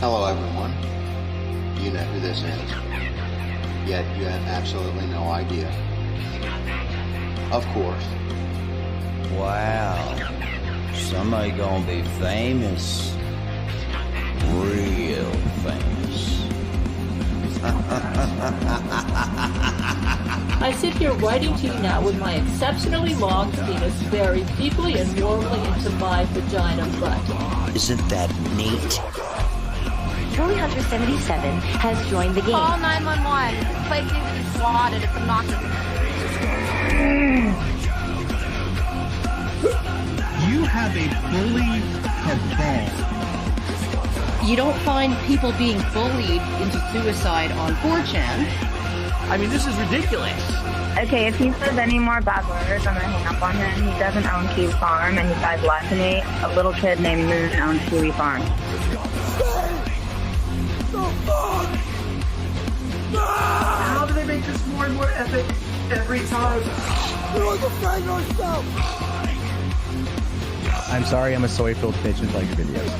Hello everyone. You know who this is. Yet you have absolutely no idea. Of course. Wow. Somebody gonna be famous. Real famous. I sit here writing to you now with my exceptionally long penis buried deeply and warmly into my vagina butt. Isn't that neat? Trophy Hunter 77 has joined the game. Call 911. This place needs to be swatted. It's obnoxious. You have a bully cabal. You don't find people being bullied into suicide on 4chan. I mean, this is ridiculous. Okay, if he says any more bad words, I'm gonna hang up on him. He doesn't own Kiwi Farm, and he died last to me. A little kid named Moon owns Kiwi Farm. How do they make this more and more epic every time? I'm sorry, I'm a soy-filled bitch and like your videos.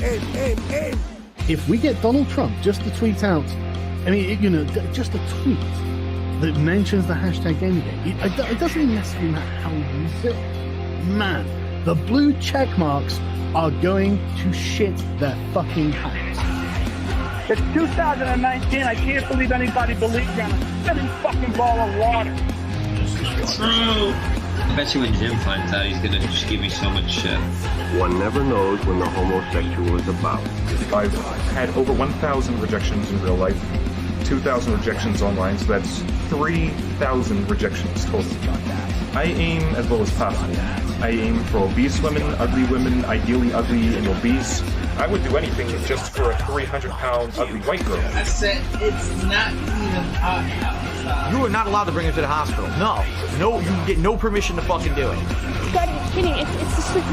Aim. If we get Donald Trump just to tweet out, I mean, just a tweet that mentions the hashtag Gamergate, it doesn't necessarily matter how we use it. Man, the blue check marks are going to shit their fucking pants. It's 2019. I can't believe anybody believes in a spinning fucking ball of water. True. I bet you when Jim finds out, he's gonna just give me so much shit. One never knows when the homosexual is about. I've had over 1,000 rejections in real life, 2,000 rejections online, so that's 3,000 rejections total. I aim as low as possible. I aim for obese women, ideally ugly and obese. I would do anything just for a 300-pound ugly white girl. I said it's not even hot. You are not allowed to bring her to the hospital. No, you get no permission to fucking do it. You gotta be kidding. It's just like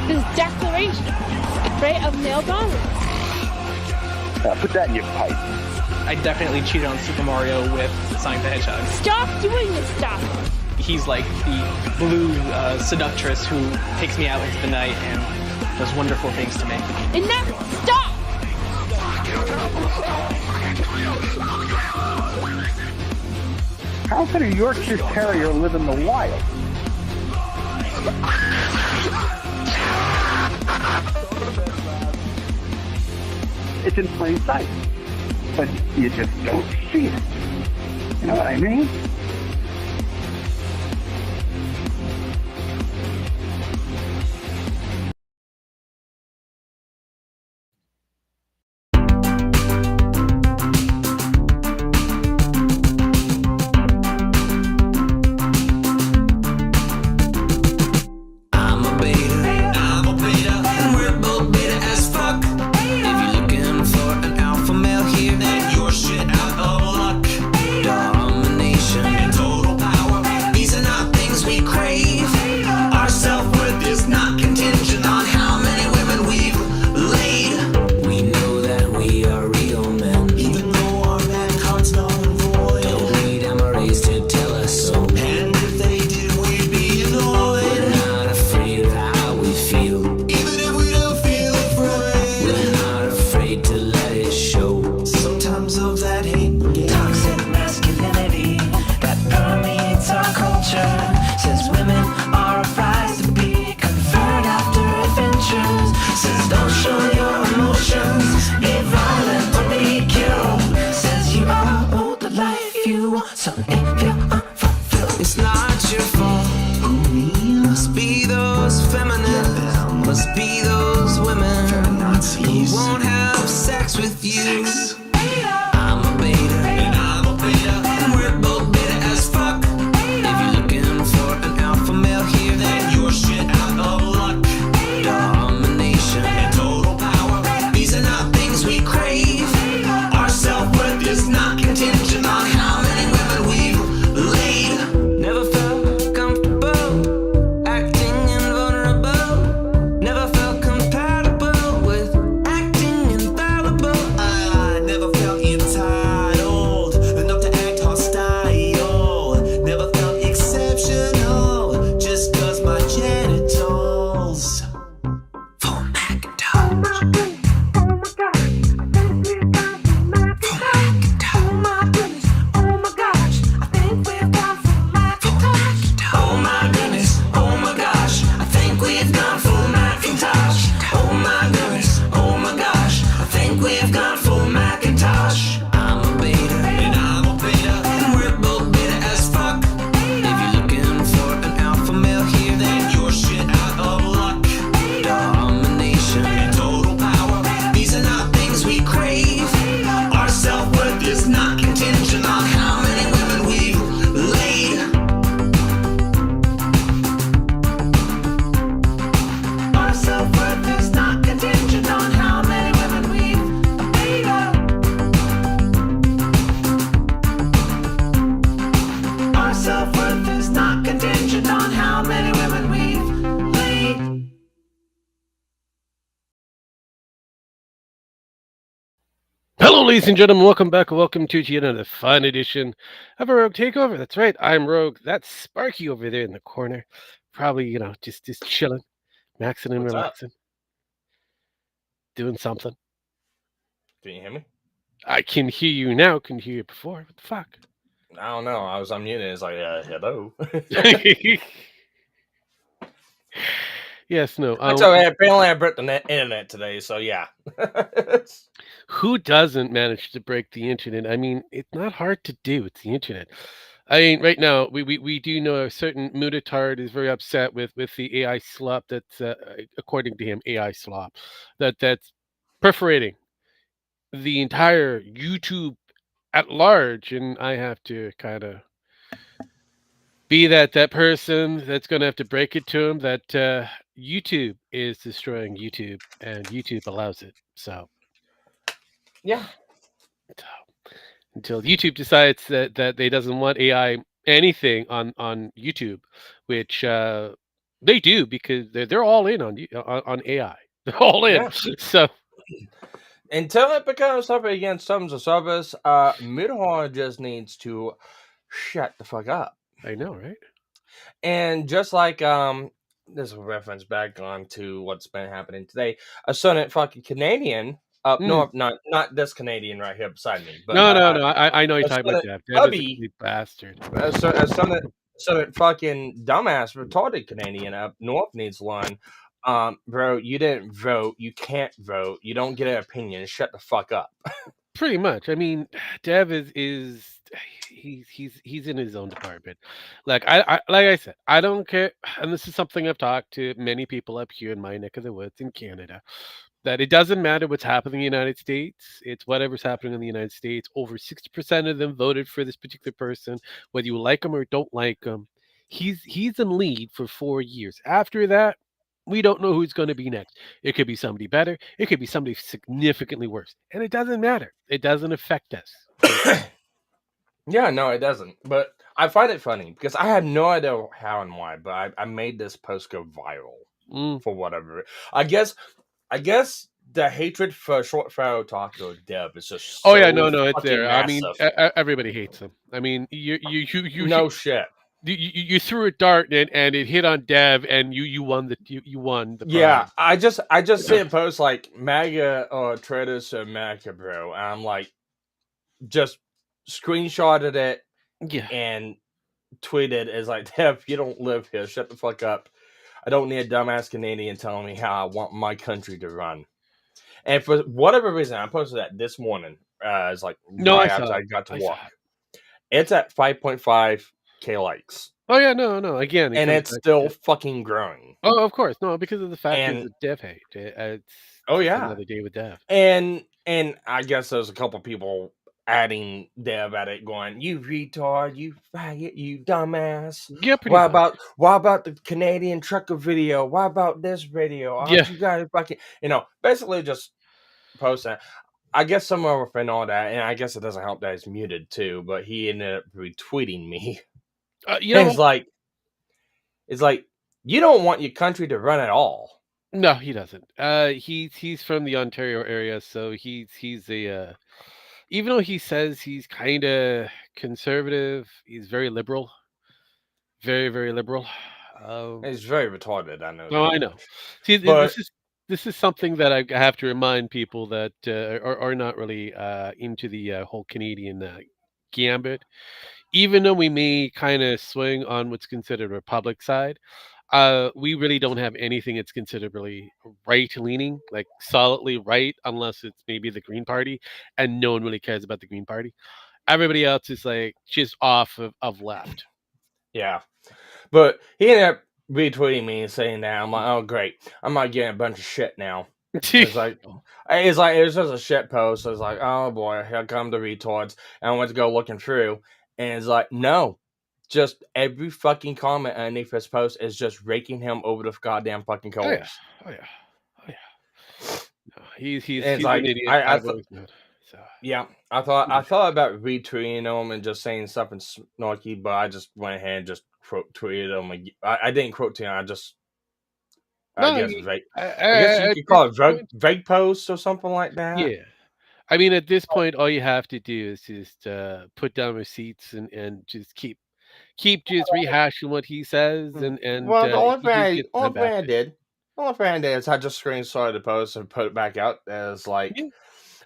this declaration, right, of male dominance. Put that in your pipe. I definitely cheated on Super Mario with Sonic the Hedgehog. Stop doing this stuff. He's like the blue seductress who takes me out into the night and does wonderful things to me. Enough! Stop! How can a Yorkshire Terrier live in the wild? It's in plain sight, but you just don't see it. You know what I mean? Never how many women we've laid. Hello, ladies and gentlemen. Welcome back. Welcome to yet another fun edition of a Rogue Takeover. That's right. I'm Rogue. That's Sparky over there in the corner. Probably, just chilling, maxing and What's up? relaxing. Doing something. Can you hear me? I can hear you now. Couldn't hear you before. What the fuck? I don't know. I was unmuted. It's like, hello. Yes, no. So apparently I broke the internet today, so yeah. Who doesn't manage to break the internet? I mean, it's not hard to do. It's the internet. I mean, right now, we do know a certain Mutatard is very upset with the AI slop that's, according to him, AI slop, that's perforating the entire YouTube at large, and I have to kind of be that person that's going to have to break it to him that YouTube is destroying YouTube, and YouTube allows it. So, yeah. Until YouTube decides that they doesn't want AI anything on YouTube, which they do because they're all in on AI. They're all in. Yeah. So until it becomes something against terms of service, MetoHistory just needs to shut the fuck up. I know, right? And just like this will reference back on to what's been happening today. A certain fucking Canadian no, not this Canadian right here beside me. But no. I know you're talking about Dev. Dev is a complete bastard. A certain fucking dumbass retarded Canadian up north needs to learn. Bro, you didn't vote. You can't vote. You don't get an opinion. Shut the fuck up. Pretty much. I mean, Dev is he's in his own department. Like I said, I don't care, and this is something I've talked to many people up here in my neck of the woods in Canada, that it doesn't matter what's happening in the United States. It's whatever's happening in the United States. Over 60% of them voted for this particular person, whether you like him or don't like him. He's in lead for 4 years. After that, we don't know who's going to be next. It could be somebody better. It could be somebody significantly worse. And it doesn't matter. It doesn't affect us. Yeah, no, it doesn't. But I find it funny because I have no idea how and why, but I made this post go viral for whatever. I guess the hatred for Short Pharaoh Taco Dev is just so no, it's there. Massive. I mean, everybody hates him. I mean, you no shit. You threw a dart and it hit on Dev, and you won the prize. Yeah, I just see a post like MAGA or traders or MAGA, bro, and I'm like, just screenshotted it, and tweeted as like, Dev, you don't live here. Shut the fuck up. I don't need a dumbass Canadian telling me how I want my country to run. And for whatever reason, I posted that this morning. It's like after I got to work. It's at 5.5K likes. Oh yeah, no. Again, and it's still fucking growing. Oh, of course, no, because of the fact that it's Dev hate. It's another day with Dev. And I guess there's a couple people adding Dev at it, going, "You retard, you faggot, you dumbass." Yeah, pretty why much. about the Canadian trucker video? Why about this video? Aren't you guys fucking, basically just posting. I guess someone within all that, and I guess it doesn't help that he's muted too, but he ended up retweeting me. It's like you don't want your country to run at all. No, he doesn't. He's from the Ontario area, so he's a even though he says he's kind of conservative, he's very liberal. Very, very liberal. He's very retarded. I know. No, I know. See, this is something that I have to remind people that are not really into the whole Canadian gambit. Even though we may kind of swing on what's considered a Republic side, we really don't have anything that's considered really right-leaning, like solidly right, unless it's maybe the Green Party, and no one really cares about the Green Party. Everybody else is like just off of left. Yeah. But he ended up retweeting me and saying that. I'm like, oh great, I'm not getting a bunch of shit now. It's like it was just a shit post. It's like, oh boy, here come the retards. And I went to go looking through, and it's like, no, just every fucking comment underneath his post is just raking him over the goddamn fucking coals. Oh yeah. No, he's like, an idiot. So Yeah, I thought about retweeting them and just saying something snarky, but I just went ahead and just quote tweeted them. I didn't quote tweet 'em, I no, guess vague. I guess you at could this call it vague, point, vague posts or something like that. yeah. I mean, at this point, all you have to do is just put down receipts and just keep just rehashing what he says, and Well, he just gets time back. the only thing I did is I just screenshotted the post and put it back out as like Yeah.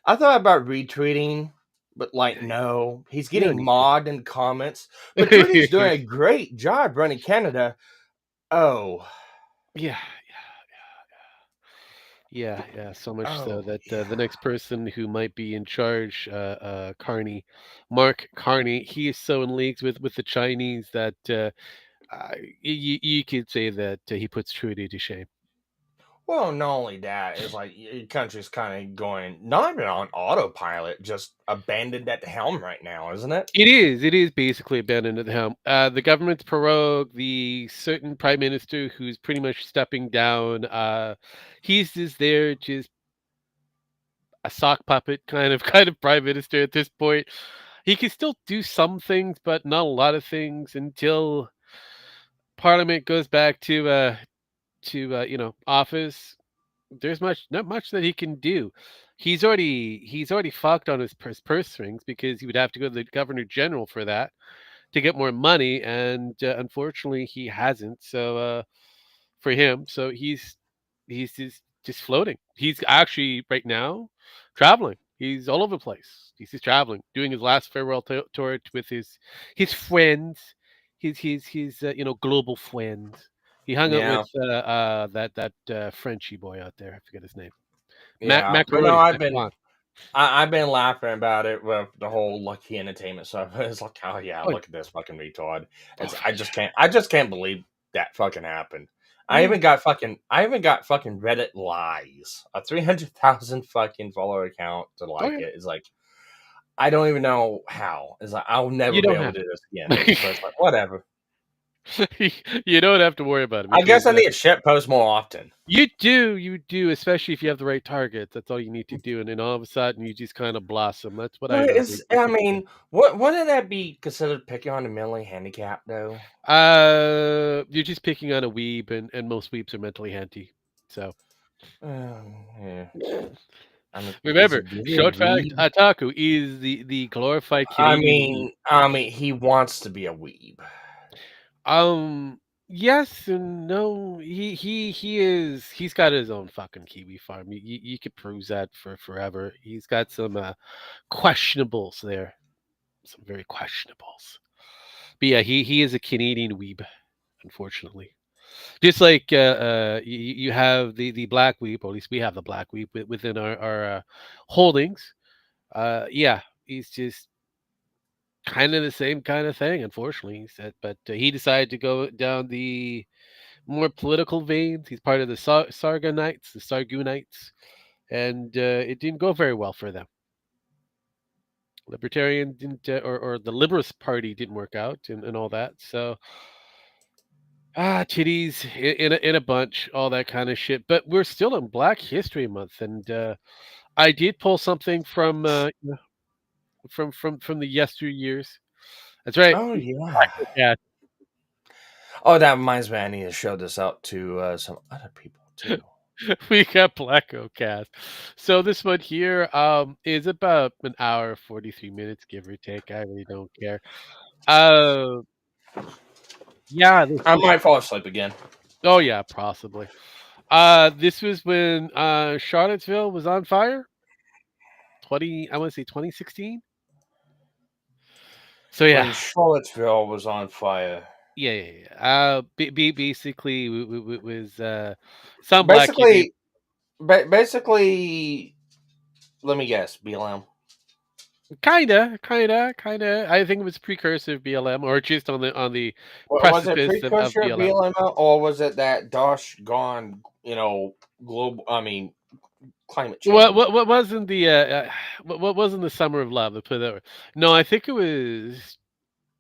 I thought about retweeting, but like no, he's You don't getting need modded in comments. But Twitter's doing to. a great job running Canada. Oh, Yeah, yeah. So much so oh, that yeah. the next person who might be in charge, Carney, Mark Carney, he is so in leagues with the Chinese that you could say that he puts Trudy to shame. Well, not only that, it's like your country's kind of going not even on autopilot, just abandoned at the helm right now, isn't it? It is. It is basically abandoned at the helm. The government's prorogue, the certain prime minister who's pretty much stepping down. He's just there, just a sock puppet kind of prime minister at this point. He can still do some things, but not a lot of things until Parliament goes back to office. There's not much that he can do. He's already fucked on his purse strings because he would have to go to the governor general for that to get more money, and unfortunately he hasn't. So for him, so he's just floating. He's actually right now traveling. He's all over the place. He's just traveling, doing his last farewell tour with his friends, his global friends. He hung out with Yeah, that Frenchy boy out there. I forget his name. yeah. But no, Macaroni. Macaron. I've been laughing about it with the whole Lucky Entertainment stuff. It's like, oh yeah, Oh, look at this fucking retard. oh I just can't believe that fucking happened. yeah. I even got fucking Reddit lies, a 300,000 fucking follower account to Oh like yeah. it. It's like I don't even know how. It's like I'll never You be don't able have to do this again. But it's like whatever. you don't have to worry about it I because guess I need to shit post more often. you do, especially if you have the right target. That's all you need to do, and then all of a sudden you just kind of blossom. That's what I But normally I do. mean, what wouldn't that be considered picking on the mentally handicapped though? You're just picking on a weeb, and most weebs are mentally handy. So Yeah. I mean, is he remember, really a short fact: weeb? Otaku is the glorified Canadian weeb. I mean, he wants to be a weeb. Yes and no. He is. He's got his own fucking kiwi farm. You could prove that for forever. He's got some questionables there. Some very questionables. But yeah, he is a Canadian weeb, unfortunately. Just like you have the black weeb, or at least we have the black weeb within our holdings. Yeah, he's just kind of the same kind of thing, unfortunately. He said, but he decided to go down the more political veins. He's part of the Sargonites, the Sargunites, and it didn't go very well for them. Libertarian didn't, or the Liberalist Party didn't work out, and all that. So titties in a bunch, all that kind of shit. But we're still in Black History Month, and I did pull something from from the yesteryears. That's right. Oh yeah. Yeah, Oh, that reminds me. I need to show this out to some other people too. we got Blackocast. So this one here is about an hour 43 minutes, give or take. I really don't care. Uh, yeah, this I was. might fall asleep again. Oh yeah, possibly. This was when Charlottesville was on fire. I want to say 2016. So When yeah, Charlottesville was on fire. yeah. Basically, it was some black kid named. Basically, basically, let me guess, BLM. Kinda. I think it was precursor of BLM, or just on the Was it precipice of precursor of BLM. BLM, or was it that dosh gone? Global. I mean, climate change. What wasn't the what wasn't the summer of love? Let's put it that way. No, I think it was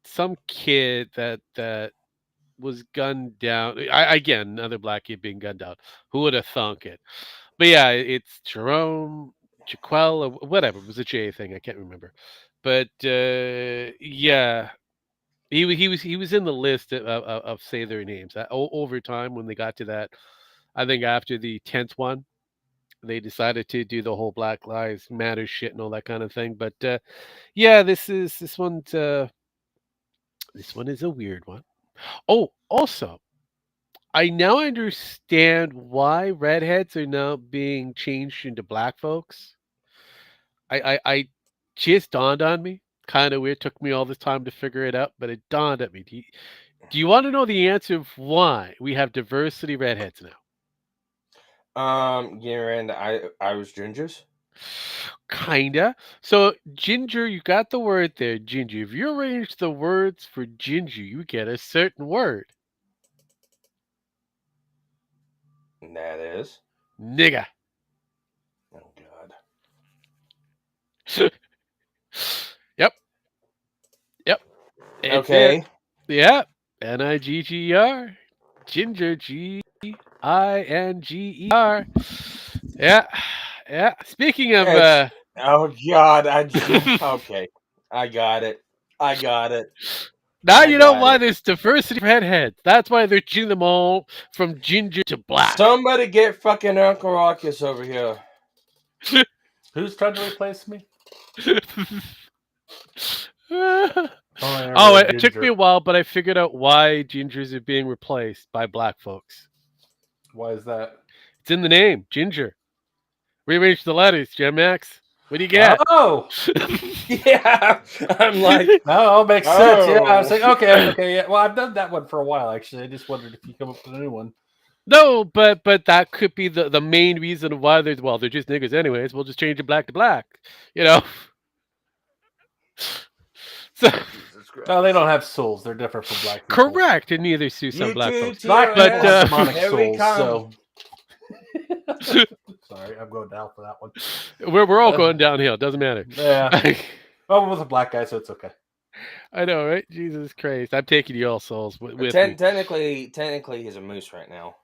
some kid that was gunned down. Again, another black kid being gunned down. Who would have thunk it? But yeah, it's Jerome. Jaquel or whatever. It was a J thing. I can't remember. But yeah, he was in the list of say their names. Over time, when they got to that, I think after the 10th one, they decided to do the whole Black Lives Matter shit and all that kind of thing. But yeah, this one is a weird one. Oh, also, I now understand why redheads are now being changed into black folks. I just dawned on me. Kind of weird. Took me all this time to figure it out, but it dawned at me. Do you want to know the answer of why we have diversity redheads now? Yeah, and I was gingers. Kinda. So ginger, you got the word there, ginger. If you arrange the words for ginger, you get a certain word. And that is nigga. Oh God. Yep. It's Okay. it. Yep. Nigger. Ginger. Ginger. Yeah. Yeah. Speaking of oh God, okay. I got it. Now you know why there's diversity of redheads. That's why they're changing them all from ginger to black. Somebody get fucking Uncle Raucus over here. Who's trying to replace me? It took me a while, but I figured out why gingers are being replaced by black folks. Why is that? It's in the name, ginger. Rearrange the letters, Gem X. What do you get? Oh, yeah. I'm like, oh, makes sense. Yeah, I was like, okay, yeah. Well, I've done that one for a while actually. I just wondered if you come up with a new one. No, but that could be the main reason why they're just niggers anyways. We'll just change it black to black, you know. So, no, they don't have souls. They're different from black people. Correct, and neither do some black folks. Black but have demonic souls. So. Sorry, I'm going down for that one. We're all going downhill. Doesn't matter. Yeah. Well, with a black guy, so it's okay. I know, right? Jesus Christ! I'm taking you all souls with me. Technically, he's a moose right now.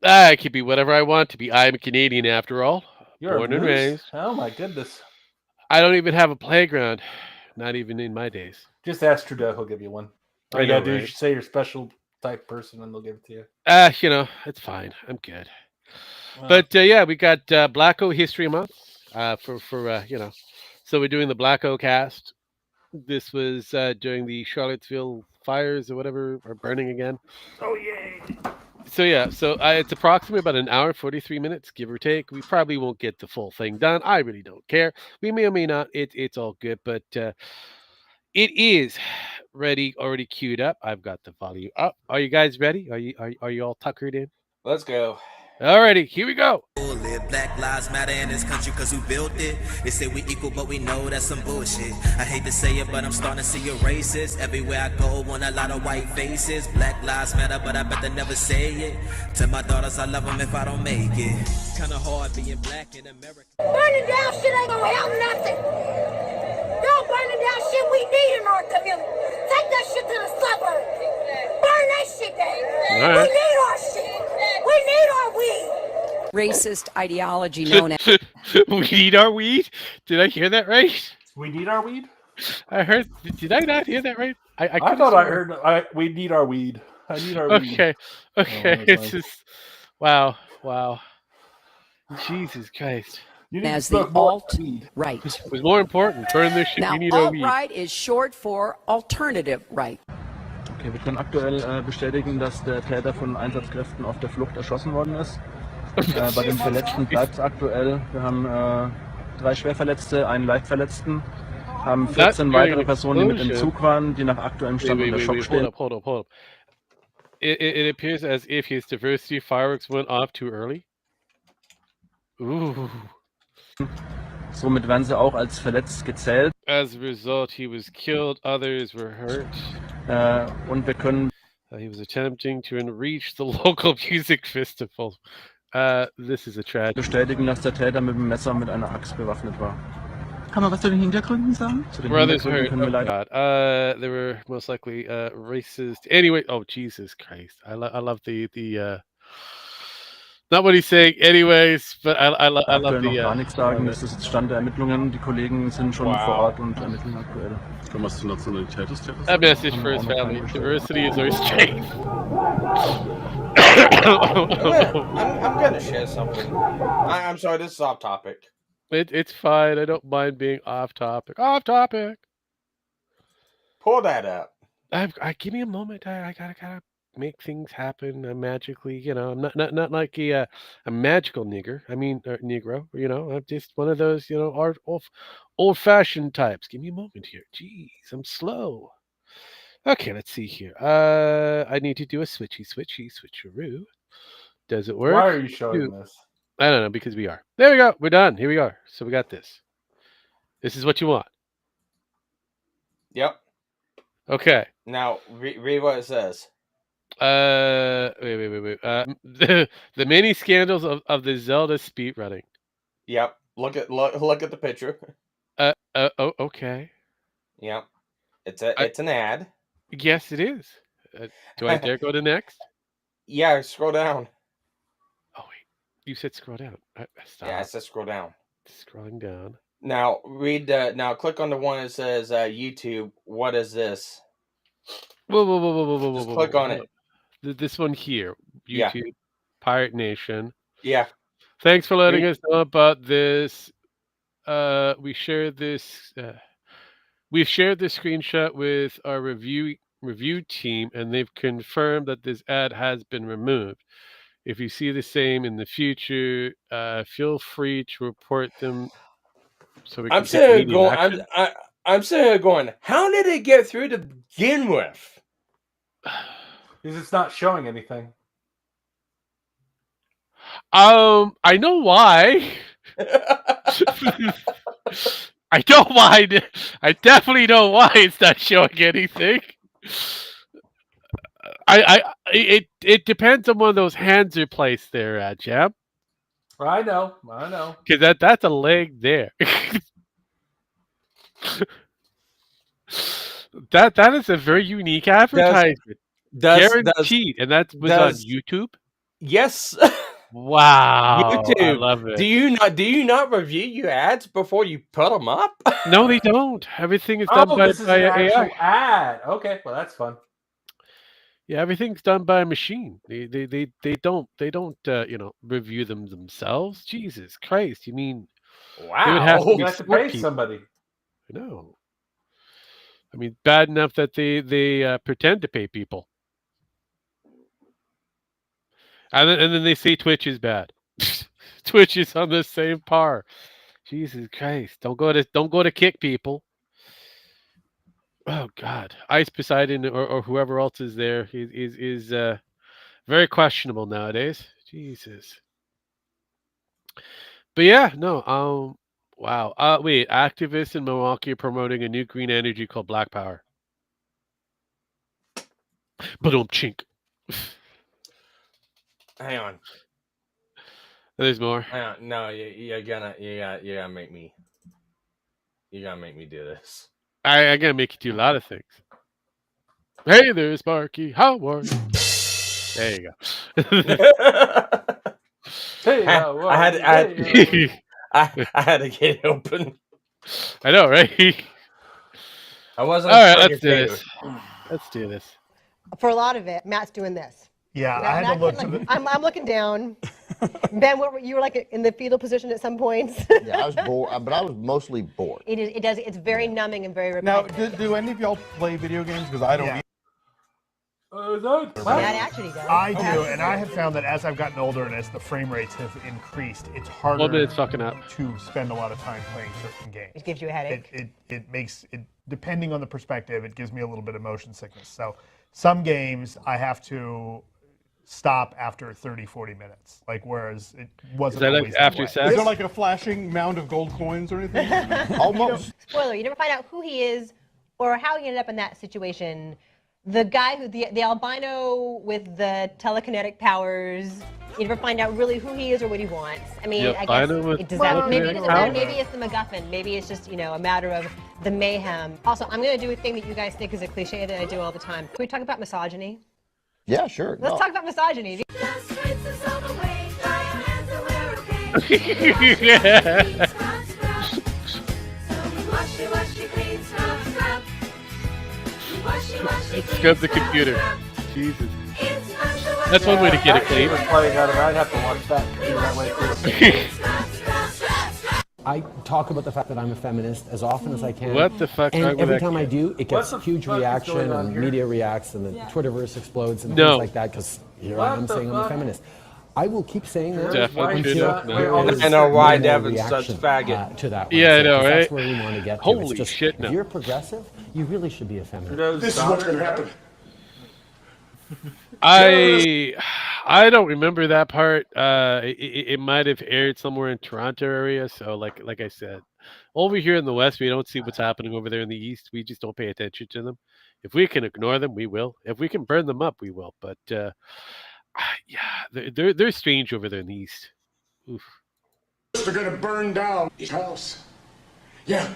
I could be whatever I want to be. I'm a Canadian after all. You're born a and moose? raised. Oh my goodness! I don't even have a playground. Not even in my days. Just ask Trudeau; he'll give you one. All you gotta do is say you're special type person, and they'll give it to you. It's fine. I'm good. But yeah, we got Blacko History Month for so we're doing the Blackocast. This was during the Charlottesville fires or whatever, or burning again. Oh yay! So yeah, it's approximately about an hour, 43 minutes, give or take. We probably won't get the full thing done. I really don't care. We may or may not. It's all good, but it is ready, already queued up. I've got the volume up. Are you guys ready? Are you all tuckered in? Let's go. Alrighty, here we go. Black lives matter in this country cause who built it. They say we equal but we know that's some bullshit. I hate to say it but I'm starting to see a racist. Everywhere I go want a lot of white faces. Black lives matter but I bet they never say it. Tell my daughters I love them if I don't make it. Kinda hard being black in America. Burning down shit ain't gonna help nothing. Don't burning down shit we need in our community. Take that shit to the suburbs. Burn that shit down. Right. We need our shit. We need our weed. Racist ideology known as we need our weed. Did I hear that right? We need our weed. I heard. Did I not hear that right? I thought I heard. We need our weed. I need our weed. Okay. It's just wow. Jesus Christ. as the alt-right. It was more important. Burn this shit. Now, We need our weed. alt-right is short for alternative right. Okay, wir können aktuell bestätigen, dass der Täter von Einsatzkräften auf der Flucht erschossen worden ist. Bei den Verletzten bleibt es aktuell. Wir haben 3 Schwerverletzte, einen Leichtverletzten, haben 14 weitere Personen, die mit im Zug waren, die nach aktuellem Stand unter Schock stehen. Hold up. It appears as if his diversity fireworks went off too early. Ooh. Somit werden sie auch als verletzt gezählt. As a result, he was killed, others were hurt. Und wir können he was attempting to reach the local music festival. This is a tragedy. Bestätigen, dass der Täter mit dem Messer und mit einer Axt bewaffnet war. Kann man was zu den Hintergründen sagen? Zu den Brothers Hintergründen können wir leider. God. They were most likely racist. Anyway, oh Jesus Christ! I love the Not what he's saying, anyways. But I love Aktuell noch the. gar nichts sagen. Das ist Stand der Ermittlungen. Die Kollegen sind schon vor Ort und ermitteln aktuell. Kann was zur Nationalität des Täters A sagen? message for his family. Diversity is our strength. I'm gonna share something. I'm sorry, this is off topic. It's fine. I don't mind being off topic. Off topic. Pull that up. Give me a moment. I gotta make things happen magically. You know, I'm not like a magical nigger. I mean, Negro. You know, I'm just one of those. You know, old fashioned types. Give me a moment here. Jeez, I'm slow. Okay, let's see here. I need to do a switcheroo. Does it work? Why are you showing this? I don't know, because we are. There we go. We're done. Here we are. So we got this. This is what you want. Yep. Okay. Now read what it says. Wait. The many scandals of the Zelda speedrunning. Yep. Look at the picture. Okay. Yep. It's an ad. Yes, it is. Do I dare go to next? Yeah, scroll down. Oh wait, you said scroll down. Stop. Yeah, I said scroll down. Scrolling down. Now read. Now click on the one that says YouTube. What is this? Whoa. Just click on it. This one here. Yeah. YouTube. Pirate Nation. Yeah. Thanks for letting us know about this. We shared this. We've shared this screenshot with our review team, and they've confirmed that this ad has been removed. If you see the same in the future, feel free to report them. So we can take immediate action. I'm sitting here going, how did it get through to begin with? Because it's not showing anything. I know why. I know why. I definitely know why it's not showing anything. It depends on one of those hands are placed there, Jam. I know. Because that's a leg there. that is a very unique advertisement. Guaranteed, and that was on YouTube. Yes. Wow, YouTube. I love it. Do you not review your ads before you put them up? No, they don't. Everything is done by this is an AI. actual ad. Okay, well that's fun. Yeah, everything's done by a machine. They don't review them themselves. Jesus Christ! You mean wow? They would have to, you have to pay somebody. I know. I mean, bad enough that they pretend to pay people. And then they say Twitch is bad. Twitch is on the same par. Jesus Christ! Don't go to kick people. Oh God, Ice Poseidon or whoever else is there is very questionable nowadays. Jesus. But yeah, no. Wow. Wait, activists in Milwaukee are promoting a new green energy called Black Power. But chink. Hang on. There's more. Hang on. No, you gotta make me. You gotta make me do this. I gotta make you do a lot of things. Hey there, Sparky. How are you? There you go. Hey, I had to get it open. I know, right? I wasn't. All right, let's do this. Let's do this. For a lot of it, Matt's doing this. Yeah, I had to look. I'm looking down. Ben, you were like in the fetal position at some points. Yeah, I was bored, but I was mostly bored. It's very numbing and very Now, repetitive. do any of y'all play video games? Because I don't. Matt actually does. I do, and I have found that as I've gotten older and as the frame rates have increased, it's harder it's fucking up. to spend a lot of time playing certain games. It gives you a headache. It makes it, depending on the perspective, it gives me a little bit of motion sickness. So some games I have to stop after 30, 40 minutes. Like, whereas it wasn't Is that always like after the way. sex? Is there like a flashing mound of gold coins or anything? Almost. Spoiler, you never find out who he is or how he ended up in that situation. The guy who, the albino with the telekinetic powers, you never find out really who he is or what he wants. I mean, I guess maybe it doesn't matter. Maybe it's the MacGuffin. Maybe it's just, a matter of the mayhem. Also, I'm going to do a thing that you guys think is a cliche that I do all the time. Can we talk about misogyny? Yeah, sure. Let's talk about misogyny. The streets is on the way. Scrub the computer. Jesus. That's one way to get it clean. I'd have to watch that way too. I talk about the fact that I'm a feminist as often as I can. What the fuck? And every time I do, it gets huge reaction, and media reacts, and the Twitterverse explodes, and No. things like that, because here I am saying I'm a feminist. I will keep saying that Definitely until should. there is I know why no Devin's such reaction, faggot. to that. Yeah, I know, because right? That's where we want to get to. Holy It's just, shit, if no. you're progressive, you really should be a feminist. This is what's going to happen. I don't remember that part. It might have aired somewhere in Toronto area. So like I said, over here in the West, we don't see what's happening over there in the East. We just don't pay attention to them. If we can ignore them, we will. If we can burn them up, we will. But yeah, they're strange over there in the East. Oof. They're going to burn down his house. Yeah.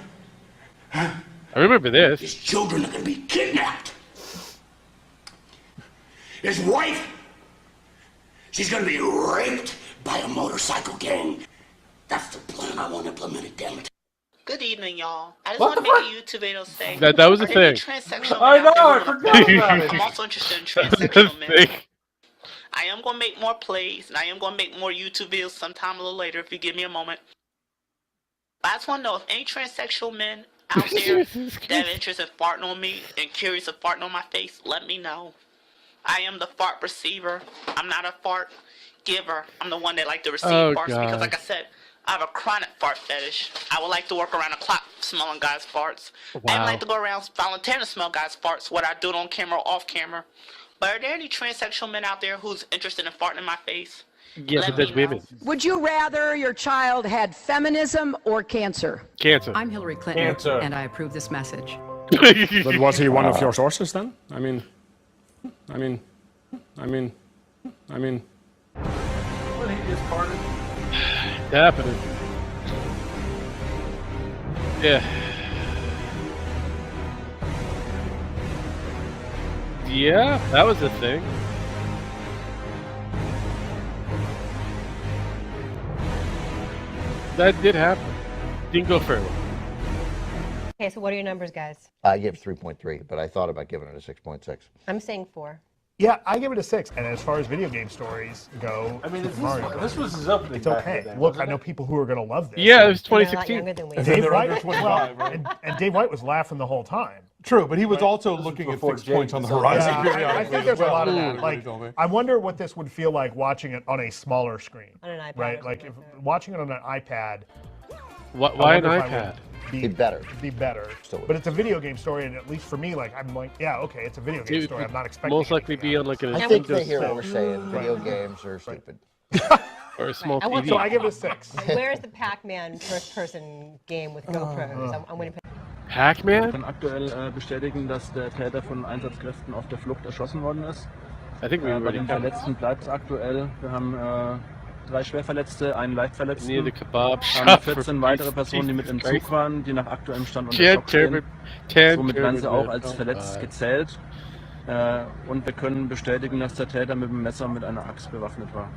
I remember this. His children are going to be kidnapped. His wife, she's going to be raped by a motorcycle gang. That's the plan I want implemented, damn it. Good evening, y'all. I just want to make a YouTube video saying That was a thing. Transsexual I men out know, I there forgot about it. I'm also interested in That was a transsexual men. thing. I am going to make more plays, and I am going to make more YouTube videos sometime a little later if you give me a moment. But I just want to know if any transsexual men out there that have interest in farting on me and curious of farting on my face, let me know. I am the fart receiver. I'm not a fart giver. I'm the one that like to receive farts because, like I said, I have a chronic fart fetish. I would like to work around the clock smelling guys' farts. I would like to go around volunteering to smell guys' farts, whether I do it on camera or off camera. But are there any transsexual men out there who's interested in farting in my face? Yes, but there's women. Would you rather your child had feminism or cancer? Cancer. I'm Hillary Clinton, Cancer. and I approve this message. But was he one of your sources then? I mean. What he just farted? It's happening. Yeah. Yeah, that was a thing. That did happen. Didn't go very well. Okay, so what are your numbers, guys? I gave 3.3, but I thought about giving it a 6.6. I'm saying 4. Yeah, I give it a 6. And as far as video game stories go, I mean, this was his opening. It's okay. Look, I know people who are going to love this. Yeah, it was They're a lot 2016. younger than we And are. Dave White, under 25, right? and Dave White was laughing the whole time. True, but he was also looking at fixed points on the horizon. Yeah, I think there's a lot of that. Everybody Like, told me. I wonder what this would feel like watching it on a smaller screen. On an iPad. Right? Like, if watching it on an iPad. Why an I wonder if I iPad? would Be better. Be better. But it's a video game story, and at least for me, like, I'm like, yeah, okay, it's a video game It story. would I'm not expecting most likely be on like an I think they Windows hear what phone. we're saying. Video games are stupid. Or a small I want TV. So I give it a 6. Where's the Pac-Man first-person game with GoPros? I'm waiting for Pac-Man? Ich kann aktuell bestätigen, dass der Täter von Einsatzkräften auf der Flucht erschossen worden ist. I think we Bei already den covered Verletzten bleibt es aktuell. Wir haben 3 Schwerverletzte, einen Leichtverletzten. Near the kebab haben shop 14 for weitere Personen, die mit im Jesus Zug Christ. waren, die nach aktuellem Stand unter Jan Schock stehen. Turban- Somit werden sie auch als Oh verletzt God. gezählt. Und wir können bestätigen, dass der Täter mit dem Messer und mit einer Axt bewaffnet war.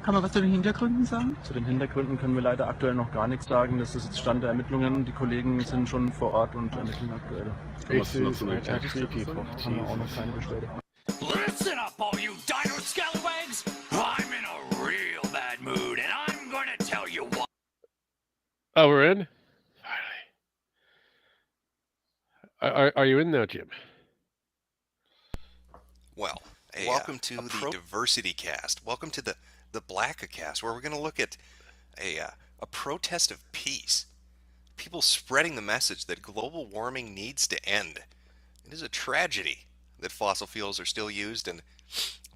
Kann man was zu den Hintergründen sagen? Zu den Hintergründen können wir leider aktuell noch gar nichts sagen. Das ist jetzt Stand der Ermittlungen. Die Kollegen sind schon vor Ort und ermitteln aktuell. Faces are actually people. Haben wir auch noch keine bestätigt. Listen up, all you dino scallywags! I'm in a real bad mood, and I'm gonna tell you what. Oh, we're in? Finally. Are you in now, Jim? Well, welcome to the Diversity Cast. Welcome to the Blackocast, where we're going to look at a protest of peace. People spreading the message that global warming needs to end. It is a tragedy that fossil fuels are still used, and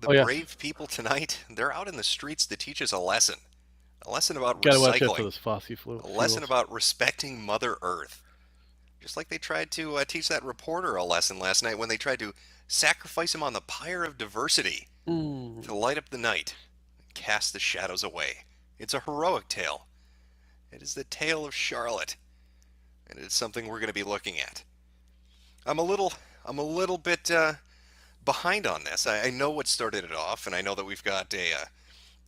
the brave people tonight, they're out in the streets to teach us a lesson. A lesson about Gotta watch out for recycling. those fossil fuels. A lesson about respecting Mother Earth. Just like they tried to teach that reporter a lesson last night when they tried to sacrifice him on the pyre of diversity to light up the night and cast the shadows away. It's a heroic tale. It is the tale of Charlotte, and it's something we're going to be looking at. I'm a little bit behind on this. I know what started it off, and I know that we've got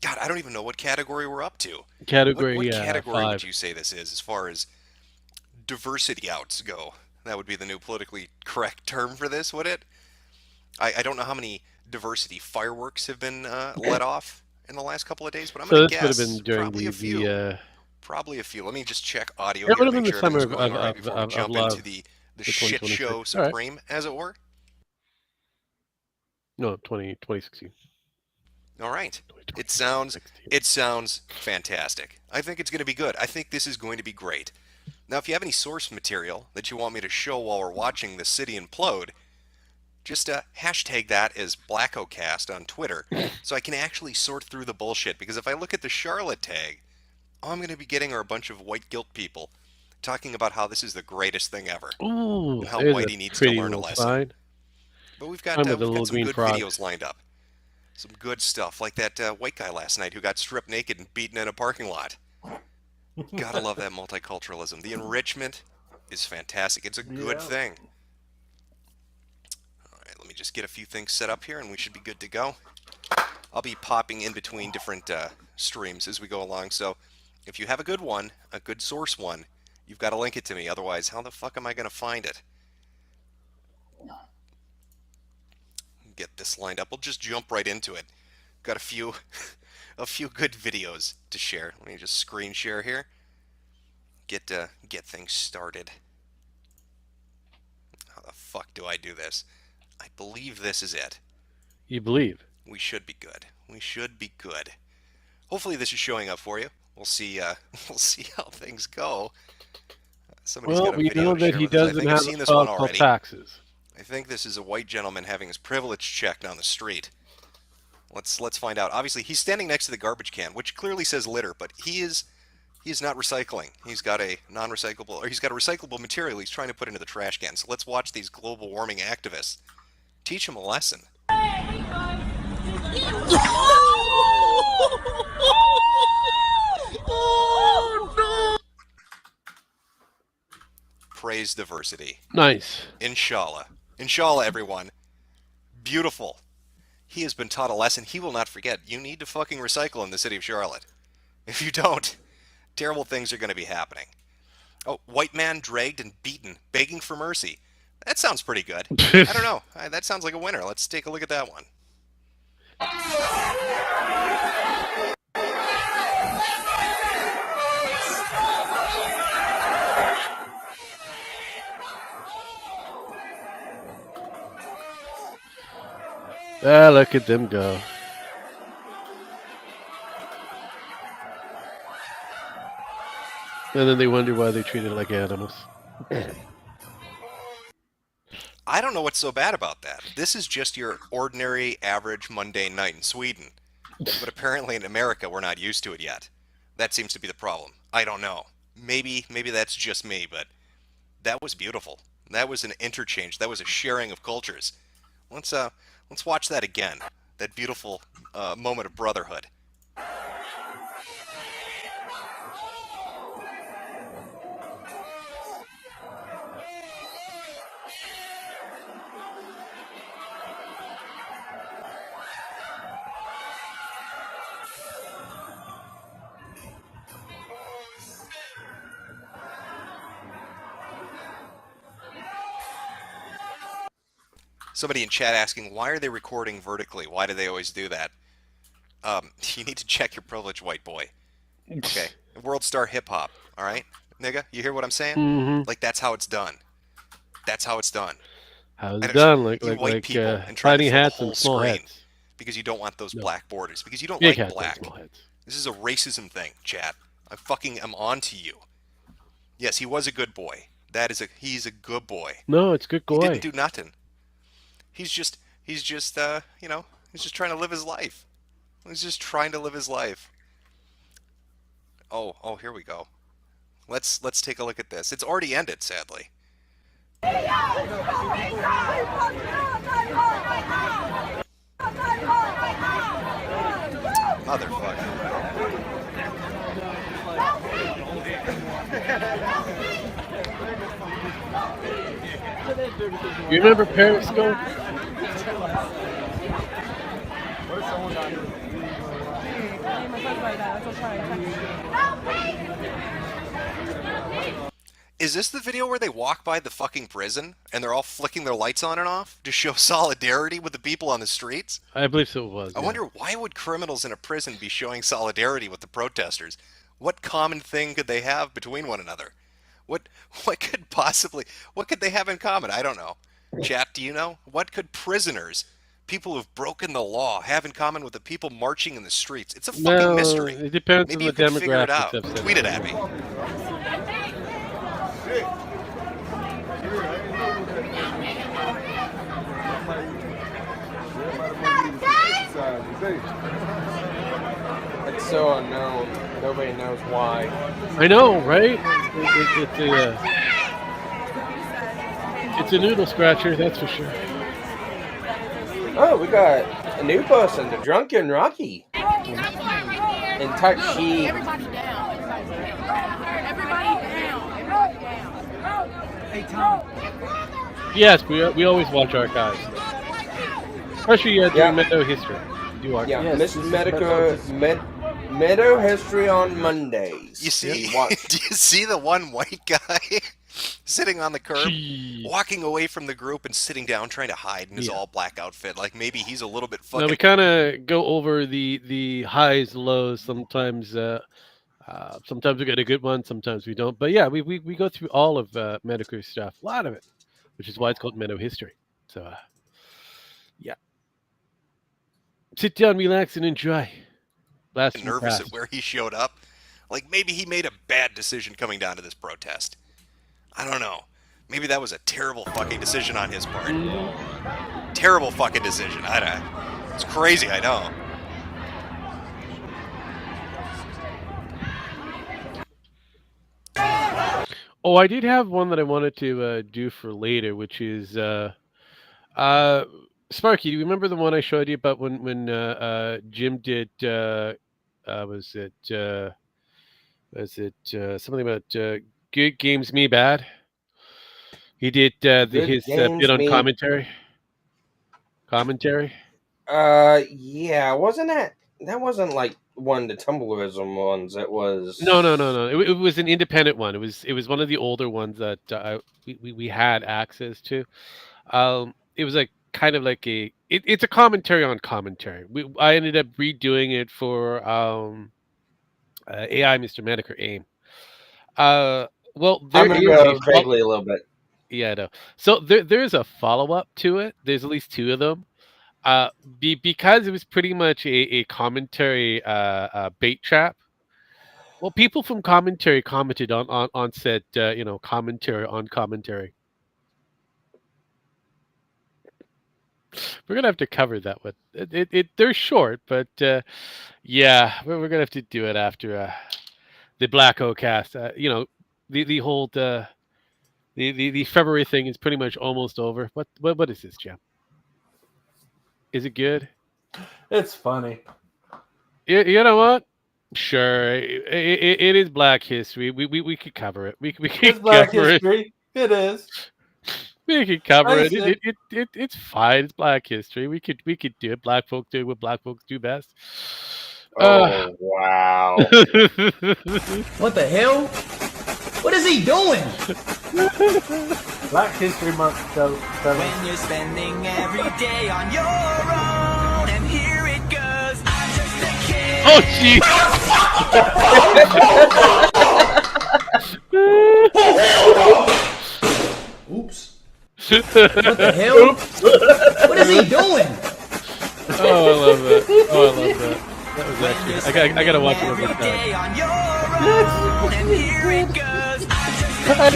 God, I don't even know what category we're up to. Category, what category 5. would you say this is as far as diversity outs go? That would be the new politically correct term for this, would it? I don't know how many diversity fireworks have been let off in the last couple of days, but I'm going to this would have guess been during probably a few. the Probably a few. Let me just check audio it here would to have been make the sure summer everything's going all right before we jump love, into the the shit 2026. show All right. supreme, as it were. No, 2016. All right. It sounds fantastic. I think it's going to be good. I think this is going to be great. Now, if you have any source material that you want me to show while we're watching the city implode, just hashtag that as Blackocast on Twitter so I can actually sort through the bullshit. Because if I look at the Charlotte tag, all I'm going to be getting are a bunch of white guilt people talking about how this is the greatest thing ever. Ooh, and how there's Whitey a needs to pretty learn a little lesson. sign. But we've got I'm with the some little green good frog. videos lined up. Some good stuff, like that white guy last night who got stripped naked and beaten in a parking lot. Gotta love that multiculturalism. The enrichment is fantastic. It's a good thing. All right, let me just get a few things set up here and we should be good to go. I'll be popping in between different streams as we go along, so if you have a good one, a good source one, you've got to link it to me. Otherwise, how the fuck am I going to find it? Get this lined up. We'll just jump right into it. Got a few good videos to share. Let me just screen share here. Get things started. How the fuck do I do this? I believe this is it. You believe? We should be good. We should be good. Hopefully this is showing up for you. We'll see. We'll see how things go. Somebody's got a we video know to that share he with us. I doesn't think have I've seen a this file one called already. taxes. I think this is a white gentleman having his privilege checked on the street. Let's find out. Obviously, he's standing next to the garbage can, which clearly says litter, but he is not recycling. He's got a non-recyclable, or he's got a recyclable material he's trying to put into the trash can. So let's watch these global warming activists teach him a lesson. Praise diversity. Nice. Inshallah. Inshallah, everyone. Beautiful. He has been taught a lesson he will not forget. You need to fucking recycle in the city of Charlotte. If you don't, terrible things are going to be happening. Oh, white man dragged and beaten, begging for mercy. That sounds pretty good. I don't know. That sounds like a winner. Let's take a look at that one. Ah, look at them go. And then they wonder why they treated like animals. I don't know what's so bad about that. This is just your ordinary, average, mundane night in Sweden. But apparently in America, we're not used to it yet. That seems to be the problem. I don't know. Maybe that's just me, but that was beautiful. That was an interchange. That was a sharing of cultures. Let's watch that again. That beautiful moment of brotherhood. Somebody in chat asking, why are they recording vertically? Why do they always do that? You need to check your privilege, white boy. Okay. World Star Hip Hop, all right? Nigga, you hear what I'm saying? Mm-hmm. Like, that's how it's done. That's how it's done. How's it done? Like tiny hats and small hats. Because you don't want those black borders. Because you don't Big like hats black. and small hats. This is a racism thing, chat. I fucking am on to you. Yes, he was a good boy. He's a good boy. No, it's good boy. He didn't do nothing. He's just he's just trying to live his life. He's just trying to live his life. Oh, here we go. Let's take a look at this. It's already ended, sadly. Motherfucker. You remember Periscope? Is this the video where they walk by the fucking prison and they're all flicking their lights on and off to show solidarity with the people on the streets? I believe so it was. I wonder, why would criminals in a prison be showing solidarity with the protesters? What common thing could they have between one another? What could they have in common? I don't know. Chat, do you know? What could prisoners, people who've broken the law, have in common with the people marching in the streets? It's a fucking mystery. It depends Maybe on you the can figure it demographics. out. Tweet it at me. It's so unknown. Nobody knows why. I know, right? It's a noodle scratcher, that's for sure. Oh, we got a new person, the Drunken Rocky. In tight sheet. Everybody down. Everybody down. Hey, Tom. Yes, we always watch archives. Especially doing MetoHistory. MetoHistory on Mondays. You see, do you see the one white guy sitting on the curb, walking away from the group and sitting down, trying to hide in his all-black outfit? Like maybe he's a little bit fucking... No, we kind of go over the highs, lows. Sometimes we get a good one, sometimes we don't. But yeah, we go through all of Meto's stuff, a lot of it, which is why it's called MetoHistory. So, yeah. Sit down, relax, and enjoy. Nervous at where he showed up. Like maybe he made a bad decision coming down to this protest. I don't know. Maybe that was a terrible fucking decision on his part. Terrible fucking decision. It's crazy, I know. Oh, I did have one that I wanted to do for later, which is Sparky. Do you remember the one I showed you about when Jim did? Was it something about Good Games Me Bad? He did his bit on commentary. Yeah, wasn't that wasn't like one of the Tumblrism ones? It was No. It was an independent one. It was one of the older ones that we had access to. It was like kind of like it's a commentary on commentary. I ended up redoing it for AI Mr. Medicare AIM. Well, there I remember vaguely a little bit. Yeah, I know. So there's a follow-up to it. There's at least two of them. Because it was pretty much a commentary bait trap. Well, people from commentary commented on said commentary on commentary. We're gonna have to cover that one. They're short, but yeah, we're gonna have to do it after the Blackocast. The whole the February thing is pretty much almost over. What is this, Jim? Is it good? It's funny. You know what? Sure, it is Black History. We could cover it. We could it's Black cover History. It is. We could cover it. It's fine. It's Black History. We could do it. Black folk do what Black folks do best. Oh wow! What the hell? What is he doing? Black History Month. When you're spending every day on your own, and here it goes. I'm just a kid. Oh jeez. Oops. What the hell? What is he doing? Oh, I love that. Oh, I love that. That was actually. I gotta watch it one more time.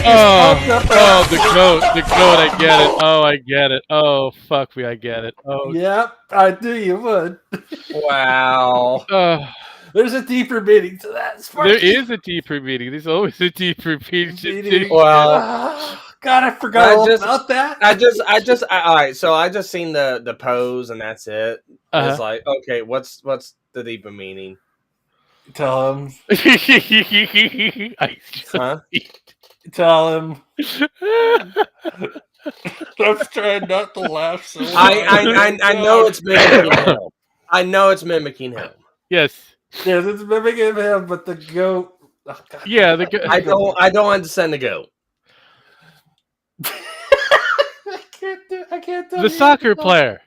Oh, the goat, I get it. Oh, I get it. Oh, fuck me, I get it. Oh, yep, I knew you would. Wow. There's a deeper meaning to that. There is a deeper meaning. There's always a deeper meaning. Well, God, I forgot all about that. All right. So I just seen the pose and that's it. It's like, okay, what's the deeper meaning? Tell him. Huh? Tell him. I'm trying not to laugh so hard. I know it's mimicking him. I know it's mimicking him. Yes. Yes, it's mimicking him, but the goat. Oh, God. Yeah, the goat. I don't understand the goat. I can't tell The you. soccer player.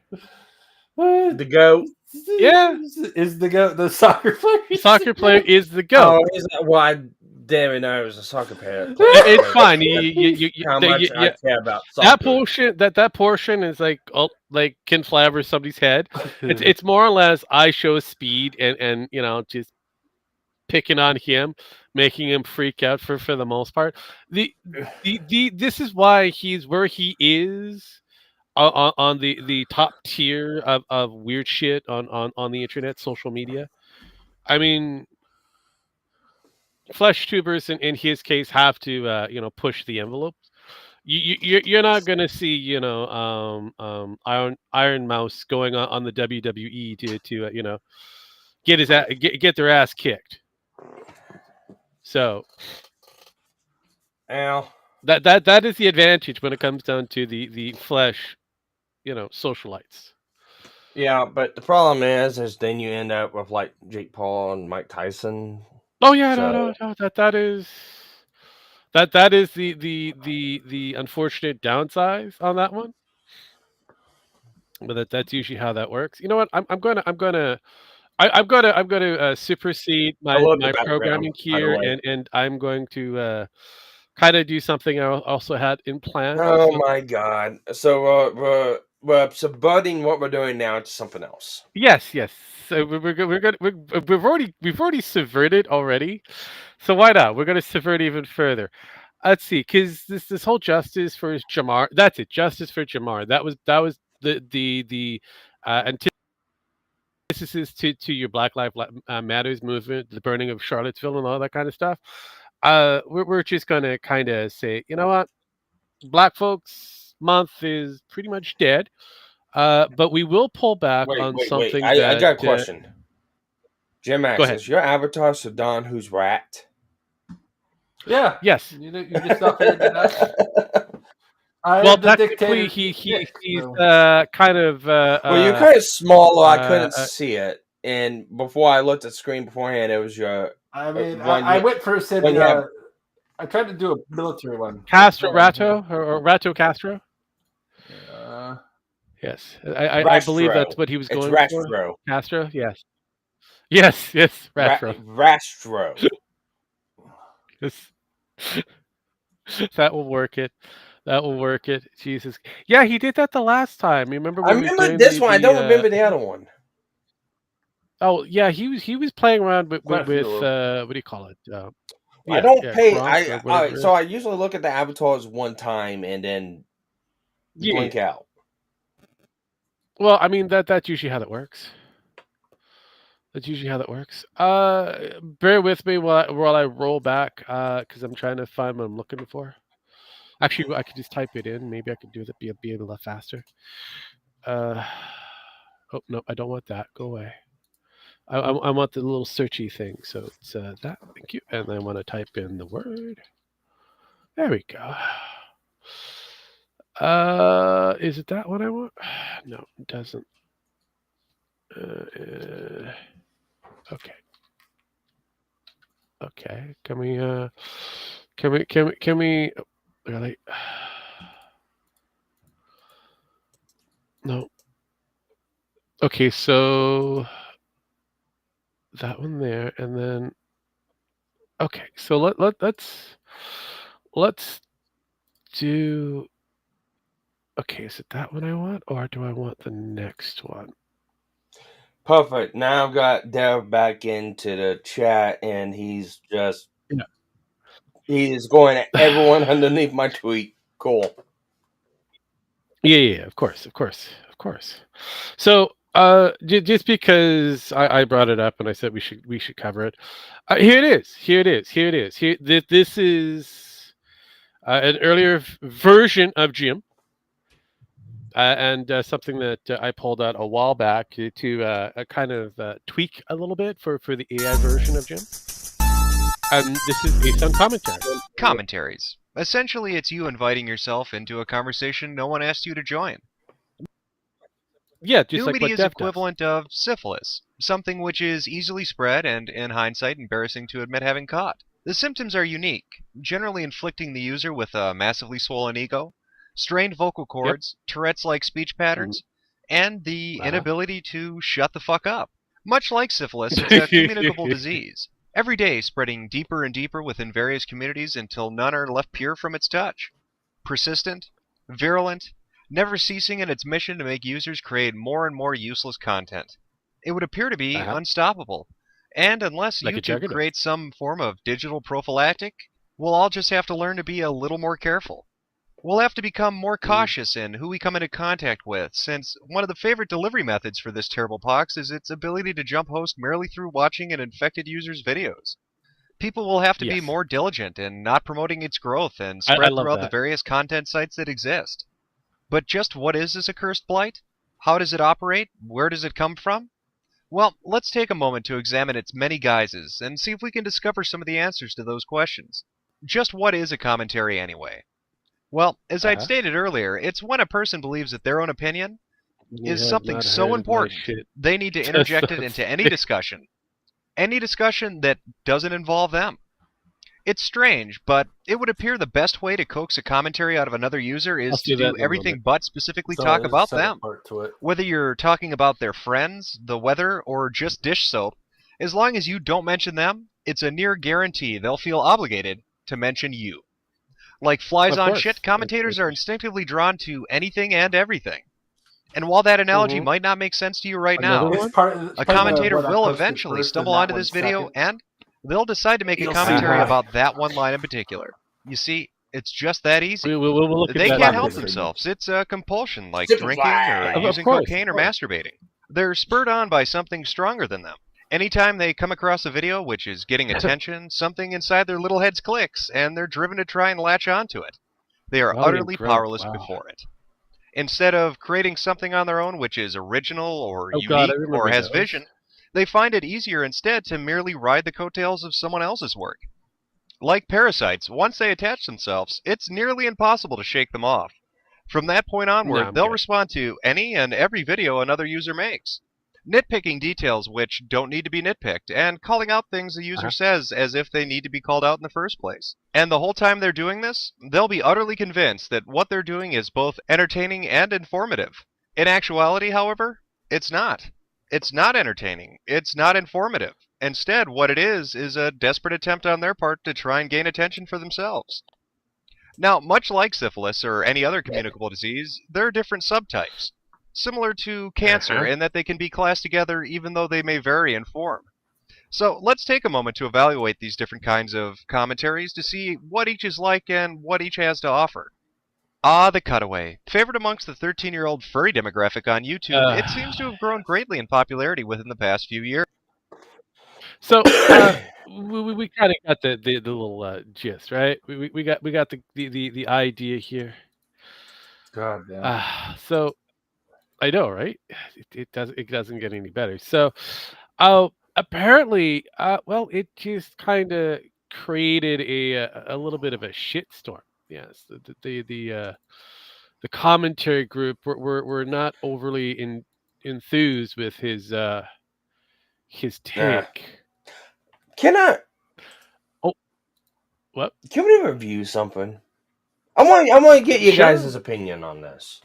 The goat. Yeah. Is the goat the soccer player? The soccer player is the goat. Oh, well, I damn it know it was a soccer player. It's fine. How much I care about that soccer. portion is like can fly over somebody's head. It's more or less I show speed and just picking on him, making him freak out for the most part. This is why he's where he is on the top tier of weird shit on the internet, social media. I mean, flesh tubers in his case have to push the envelope. You're not gonna see Iron Mouse going on the WWE to get their ass kicked. So Ow. That is the advantage when it comes down to the flesh, socialites. Yeah, but the problem is then you end up with like Jake Paul and Mike Tyson. Oh yeah, no, that is the unfortunate downside on that one. But that's usually how that works. You know what? I'm gonna supersede my programming here, and I'm going to kind of do something I also had in plan. Oh my god! So we're subverting what we're doing now to something else. Yes. So we've already subverted already. So why not? We're going to subvert even further. Let's see, because this whole justice for Jamar. That's it. Justice for Jamar. That was the antithesis to your Black Lives Matters movement, the burning of Charlottesville and all that kind of stuff. We're just going to kind of say, you know what, Black Folks Month is pretty much dead. But we will pull back on something. I got a question. Jim Max, go ahead. Is your avatar Saddam who's rat? Yeah. Yes. You just not figured it out. Well, technically, he's kind of. Well, you're kind of smaller. I couldn't see it, and before I looked at the screen beforehand, it was your. I mean, I went first and I tried to do a military one. Castro Rato or Rato Castro. Yes, I believe that's what he was going for. Castro, yes. Rastro. Rastro. Yes. That will work it. Jesus. Yeah, he did that the last time. Remember? I remember this one. I don't remember the other one. Oh yeah, he was playing around with what do you call it? I don't pay. So I usually look at the avatars one time and then blink out. Well, I mean that's usually how that works. Bear with me while I roll back because I'm trying to find what I'm looking for. Actually, I could just type it in. Maybe I could do that. Be a little faster. Oh no, I don't want that. Go away. I want the little searchy thing. So it's that. Thank you. And I want to type in the word. There we go. Is it that one I want? No, it doesn't. Okay. Can we? Really? No. Okay, so that one there, and then. Okay, so let's do. Okay, is it that one I want, or do I want the next one? Perfect. Now I've got Dev back into the chat, and he's just he is going at everyone underneath my tweet. Cool. Yeah, of course. So, just because I brought it up and I said we should cover it, here it is. This is an earlier version of Jim. And something that I pulled out a while back to kind of tweak a little bit for the AI version of Jim. This is based on commentary. Commentaries. Essentially, it's you inviting yourself into a conversation no one asked you to join. Yeah, just like Nudity what is Dev does. equivalent of syphilis, something which is easily spread and, in hindsight, embarrassing to admit having caught. The symptoms are unique, generally inflicting the user with a massively swollen ego, strained vocal cords, Tourette's-like speech patterns, and the inability to shut the fuck up. Much like syphilis, it's a communicable disease, every day spreading deeper and deeper within various communities until none are left pure from its touch. Persistent, virulent, never ceasing in its mission to make users create more and more useless content. It would appear to be unstoppable. And unless Like a YouTube juggernaut. creates some form of digital prophylactic, we'll all just have to learn to be a little more careful. We'll have to become more cautious in who we come into contact with, since one of the favorite delivery methods for this terrible pox is its ability to jump host merely through watching an infected user's videos. People will have to be more diligent in not promoting its growth and I spread love throughout the that. various content sites that exist. But just what is this accursed blight? How does it operate? Where does it come from? Well, let's take a moment to examine its many guises and see if we can discover some of the answers to those questions. Just what is a commentary anyway? Well, as I'd stated earlier, it's when a person believes that their own opinion You is have something not so heard my important shit. they need to interject it into any discussion. Any discussion that doesn't involve them. It's strange, but it would appear the best way to coax a commentary out of another user I'll is see to that do in a everything moment. but specifically So talk there's a about second them. part to it. Whether you're talking about their friends, the weather, or just dish soap, as long as you don't mention them, it's a near guarantee they'll feel obligated to mention you. Like flies Of on course. shit, commentators are instinctively drawn to anything and everything. And while that analogy might not make sense to you right now, It's part of a commentator what I will posted eventually first stumble and that onto one this video second. and they'll decide to make a You'll see commentary why. about that one line in particular. You see, it's just that easy. We'll look at They that can't in a help minute. themselves. It's a compulsion, like Simple drinking or fly. using course, cocaine of or course. masturbating. They're spurred on by something stronger than them. Anytime they come across a video which is getting attention, something inside their little heads clicks, and they're driven to try and latch onto it. They are Wow, utterly incredible. powerless Wow. before it. Instead of creating something on their own which is original or Oh, God, I unique remember or has those. vision, they find it easier instead to merely ride the coattails of someone else's work. Like parasites, once they attach themselves, it's nearly impossible to shake them off. From that point onward, I'm they'll good. respond to any and every video another user makes, nitpicking details which don't need to be nitpicked, and calling out things the user says as if they need to be called out in the first place. And the whole time they're doing this, they'll be utterly convinced that what they're doing is both entertaining and informative. In actuality, however, it's not. It's not entertaining. It's not informative. Instead, what it is a desperate attempt on their part to try and gain attention for themselves. Now, much like syphilis or any other communicable disease, there are different subtypes, similar to cancer in that they can be classed together even though they may vary in form. So let's take a moment to evaluate these different kinds of commentaries to see what each is like and what each has to offer. Ah, the cutaway. Favorite amongst the 13-year-old furry demographic on YouTube, it seems to have grown greatly in popularity within the past few years. So we kind of got the little gist, right? We got the idea here. God damn. So I know, right? It doesn't get any better. So apparently, well, it just kind of created a little bit of a shitstorm. Yes, the commentary group were not overly enthused with his take. Can I? Oh, what? Can we review something? I want to get you Sure. guys' opinion on this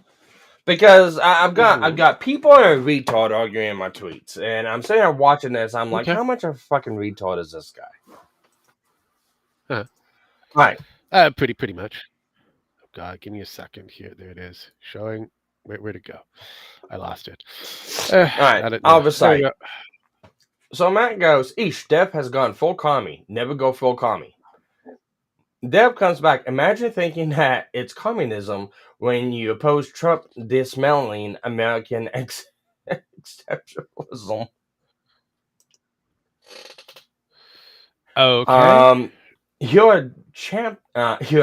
because I've got people that are retard arguing in my tweets, and I'm sitting here watching this. I'm like, Okay. how much of a fucking retard is this guy? Huh. Right. Pretty much. Oh God, give me a second here. There it is. Showing. Where'd it go? I lost it. All right. Got it I'll now. recite. There we go. So Matt goes, "Eesh, Dev has gone full commie. Never go full commie." Dev comes back. Imagine thinking that it's communism when you oppose Trump dismantling American exceptionalism. Okay. You're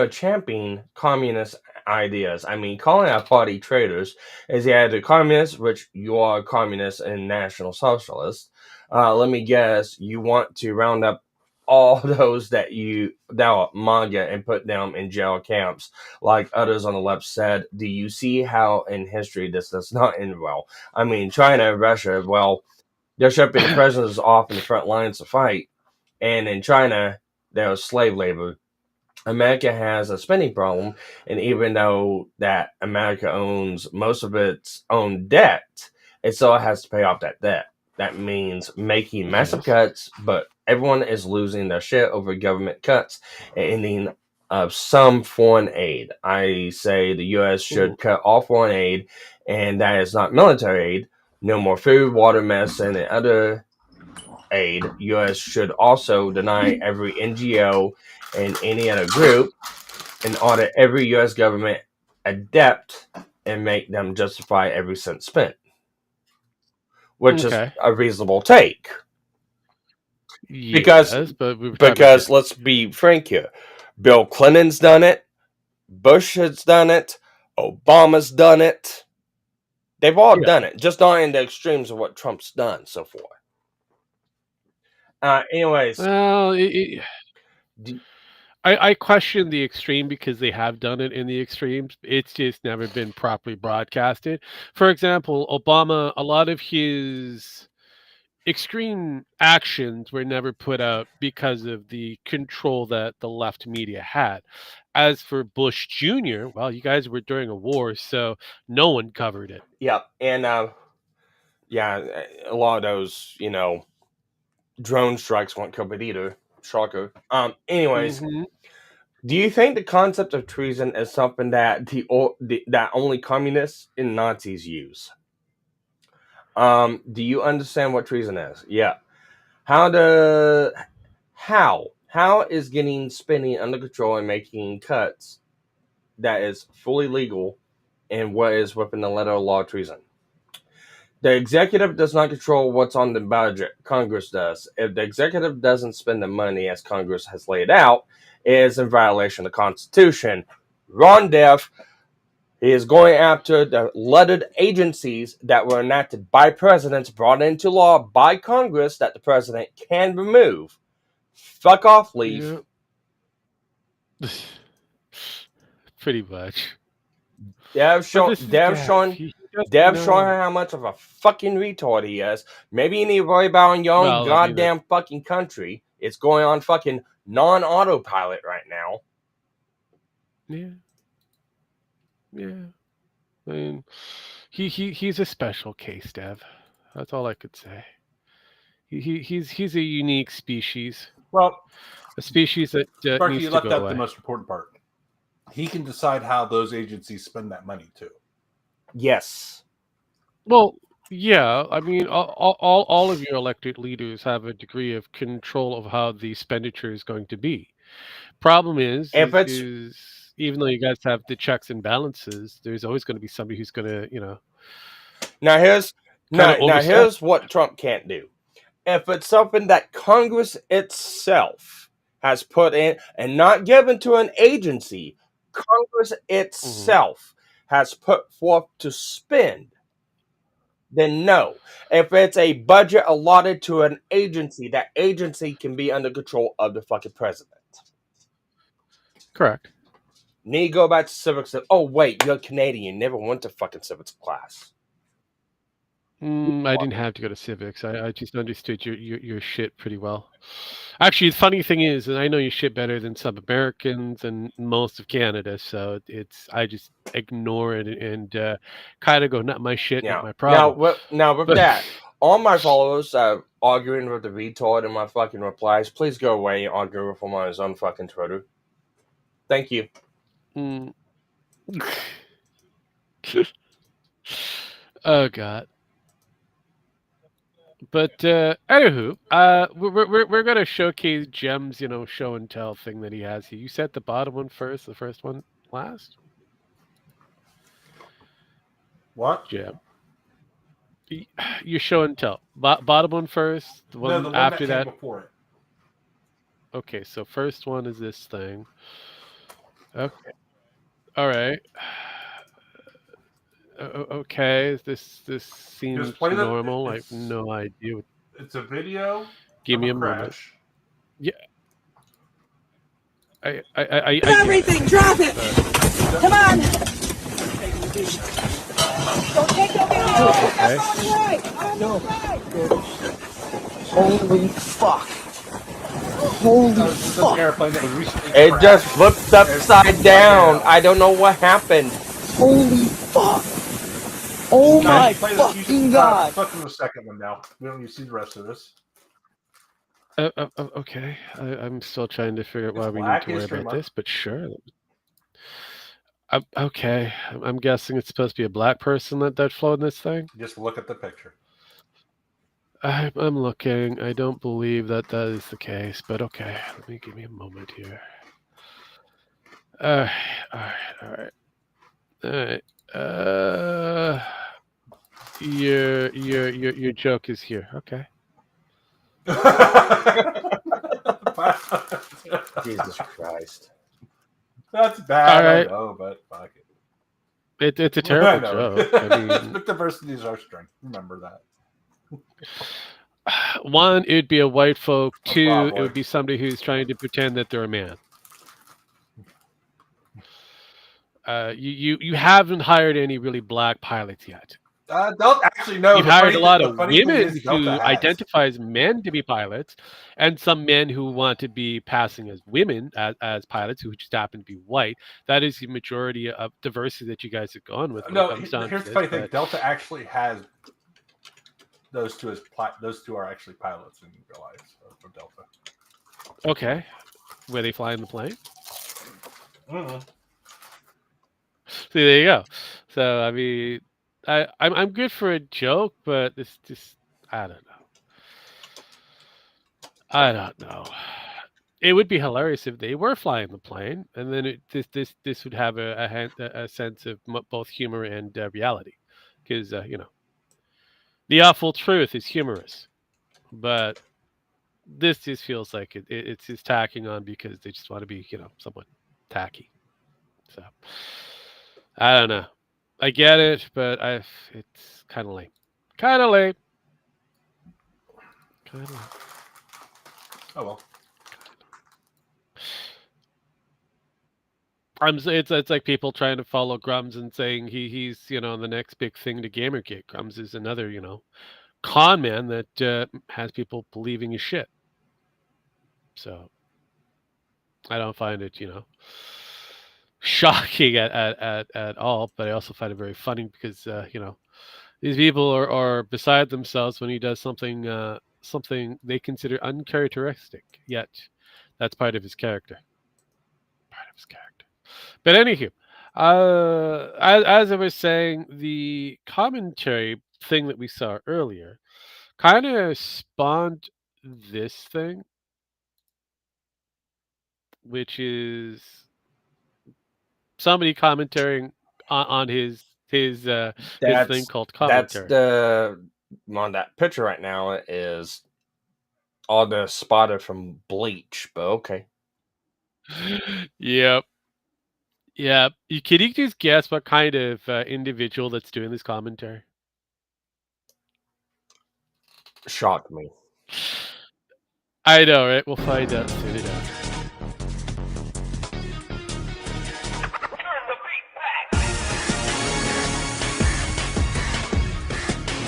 championing communist ideas. I mean, calling our party traitors is either communist, which you are communist and national socialist. Let me guess, you want to round up all those that are manga and put them in jail camps, like others on the left said. Do you see how in history this does not end well? I mean, China and Russia, well, they're shipping the prisoners off in the front lines to fight, and in China, there was slave labor. America has a spending problem, and even though that America owns most of its own debt, it still has to pay off that debt. That means making massive cuts, but everyone is losing their shit over government cuts and ending of some foreign aid. I say the U.S. should cut all foreign aid, and that is not military aid. No more food, water, medicine, and other aid. U.S. should also deny every NGO and any other group and audit every U.S. government adept and make them justify every cent spent, which is a reasonable take. Yes, but we were talking about Because let's be frank here, Bill Clinton's done it, Bush has done it, Obama's done it. They've all done it, just not in the extremes of what Trump's done so far. Anyways, well, I question the extreme because they have done it in the extremes. It's just never been properly broadcasted. For example, Obama, a lot of his extreme actions were never put out because of the control that the left media had. As for Bush Jr., well, you guys were during a war, so no one covered it. Yeah, and yeah, a lot of those, drone strikes weren't covered either. Shocker. Anyways, do you think the concept of treason is something that that only communists and Nazis use? Do you understand what treason is? Yeah. How is getting spending under control and making cuts that is fully legal and what is within the letter of law treason? The executive does not control what's on the budget. Congress does. If the executive doesn't spend the money as Congress has laid out, it is in violation of the Constitution. Ron Deff is going after the lettered agencies that were enacted by presidents, brought into law by Congress that the president can remove. Fuck off, leave. Yeah. Pretty much. Dev's showing how much of a fucking retard he is. Maybe you need to worry about in your own goddamn fucking country. It's going on fucking non-autopilot right now. Yeah. I mean, he's a special case, Dev. That's all I could say. He's a unique species. Well, a species that Sparky, needs you to left go out away. the most important part. He can decide how those agencies spend that money too. Yes. Well, yeah. I mean, all of your elected leaders have a degree of control of how the expenditure is going to be. Problem is even though you guys have the checks and balances, there's always going to be somebody who's going to, Now here's what Trump can't do. If it's something that Congress itself has put in and not given to an agency, Congress itself has put forth to spend, then no. If it's a budget allotted to an agency, that agency can be under control of the fucking president. Correct. Need to go back to civics. Oh, wait, you're Canadian. Never went to fucking civics class. I didn't have to go to civics. I just understood your shit pretty well. Actually, the funny thing is, and I know your shit better than some Americans and most of Canada, so I just ignore it and kind of go, not my shit, not my problem. Now with that, all my followers arguing with the retard in my fucking replies, please go away and argue with him on his own fucking Twitter. Thank you. Oh God. But anywho, we're gonna showcase Jem's, show and tell thing that he has here. You said the bottom one first, the first one last. What? Jem? Your show and tell. Bottom one first. The one, the one after that came that. Before it. Okay, so first one is this thing. Okay. All right. Okay, this seems normal. I have no idea. It's a video. Give me a crash. moment. Yeah. Everything, drop it! Come on! Don't take over Okay. Holy fuck! Holy fuck! It just flipped upside down. I don't know what happened. Holy fuck! Oh my fucking god! Flip from the second one now. We don't need to see the rest of this. Okay, I'm still trying to figure out why we need Black to worry History about Month. this, but sure. Okay, I'm guessing it's supposed to be a black person that flowed this thing. Just look at the picture. I'm looking. I don't believe that is the case, but okay. Give me a moment here. All right. Your joke is here. Okay. Jesus Christ. That's bad, All right. I know, but fuck it. It's a terrible I know. joke. I mean, But diversity is our strength. Remember that. one, it would be a white folk. Two, Probably. it would be somebody who's trying to pretend that they're a man. You haven't hired any really black pilots yet. Delta actually no. You've the hired funny a lot thing- of the funny thing women is Delta who has. identify as men to be pilots, and some men who want to be passing as women as pilots who just happen to be white. That is the majority of diversity that you guys have gone with. No, here's the funny thing. Delta actually has those two those two are actually pilots in real life for Delta. Okay, were they flying the plane? Mm-hmm. See, there you go. So I mean, I'm good for a joke, but this just I don't know. It would be hilarious if they were flying the plane, and then this would have a sense of both humor and reality, because the awful truth is humorous, but this just feels like it's just tacking on because they just want to be somewhat tacky. So I don't know. I get it, but it's kind of lame. Kind of lame. Oh well. It's like people trying to follow Grums and saying he's the next big thing to Gamergate. Grums is another con man that has people believing his shit. So I don't find it shocking at all, but I also find it very funny because these people are beside themselves when he does something something they consider uncharacteristic. Yet that's part of his character. But anywho, as I was saying, the commentary thing that we saw earlier kind of spawned this thing, which is somebody commentating on his thing called commentary. That's the on that picture right now is all the spotted from Bleach, but okay. Yep. Yeah. Can you just guess what kind of individual that's doing this commentary? Shocked me. I know, right? We'll find out soon enough.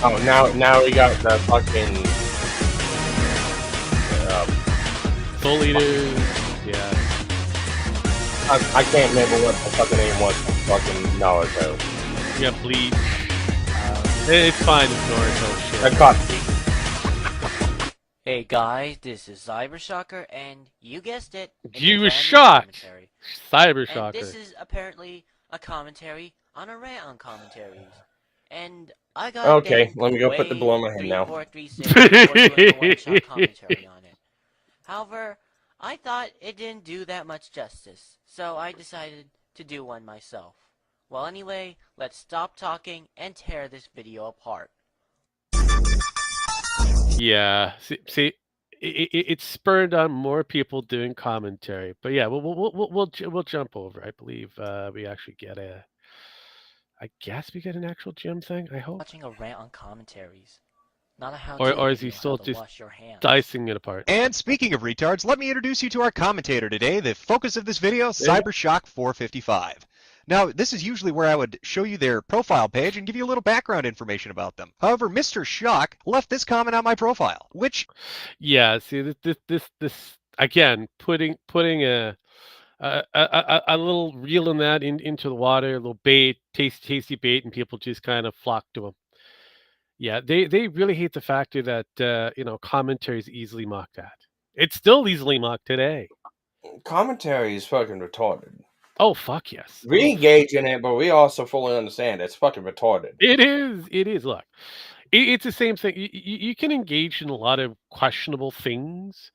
Oh, now we got the fucking Soul Eaters. Yeah. I can't remember what the fucking name was. Fucking Naruto. Yeah, Bleach. It's fine. It's Naruto shit. I caught me. Hey guys, this is Cybershocker, and you guessed it. You were shocked. Cybershocker. And this is apparently a commentary on a rant on commentaries. And I got okay. Let me go put the blow on my head now. 3436 for doing a one-shot commentary on it. However, I thought it didn't do that much justice, so I decided to do one myself. Well, anyway, let's stop talking and tear this video apart. Yeah, see, it spurred on more people doing commentary, but yeah, we'll jump over. I believe we actually get I guess we get an actual gym thing. I hope. Watching a rant on commentaries. Not a how-to Or is he video on still how to just wash your hands. dicing it apart? And speaking of retards, let me introduce you to our commentator today, the focus of this video, CyberShock455. Now, this is usually where I would show you their profile page and give you a little background information about them. However, Mr. Shock left this comment on my profile, which... Yeah, see, this again, putting a little reel in that into the water, a little bait, tasty bait, and people just kind of flock to him. Yeah, they really hate the factor that commentary is easily mocked at. It's still easily mocked today. Commentary is fucking retarded. Oh fuck yes. We engage in it, but we also fully understand it's fucking retarded. It is. It is. Look, it's the same thing. You can engage in a lot of questionable things,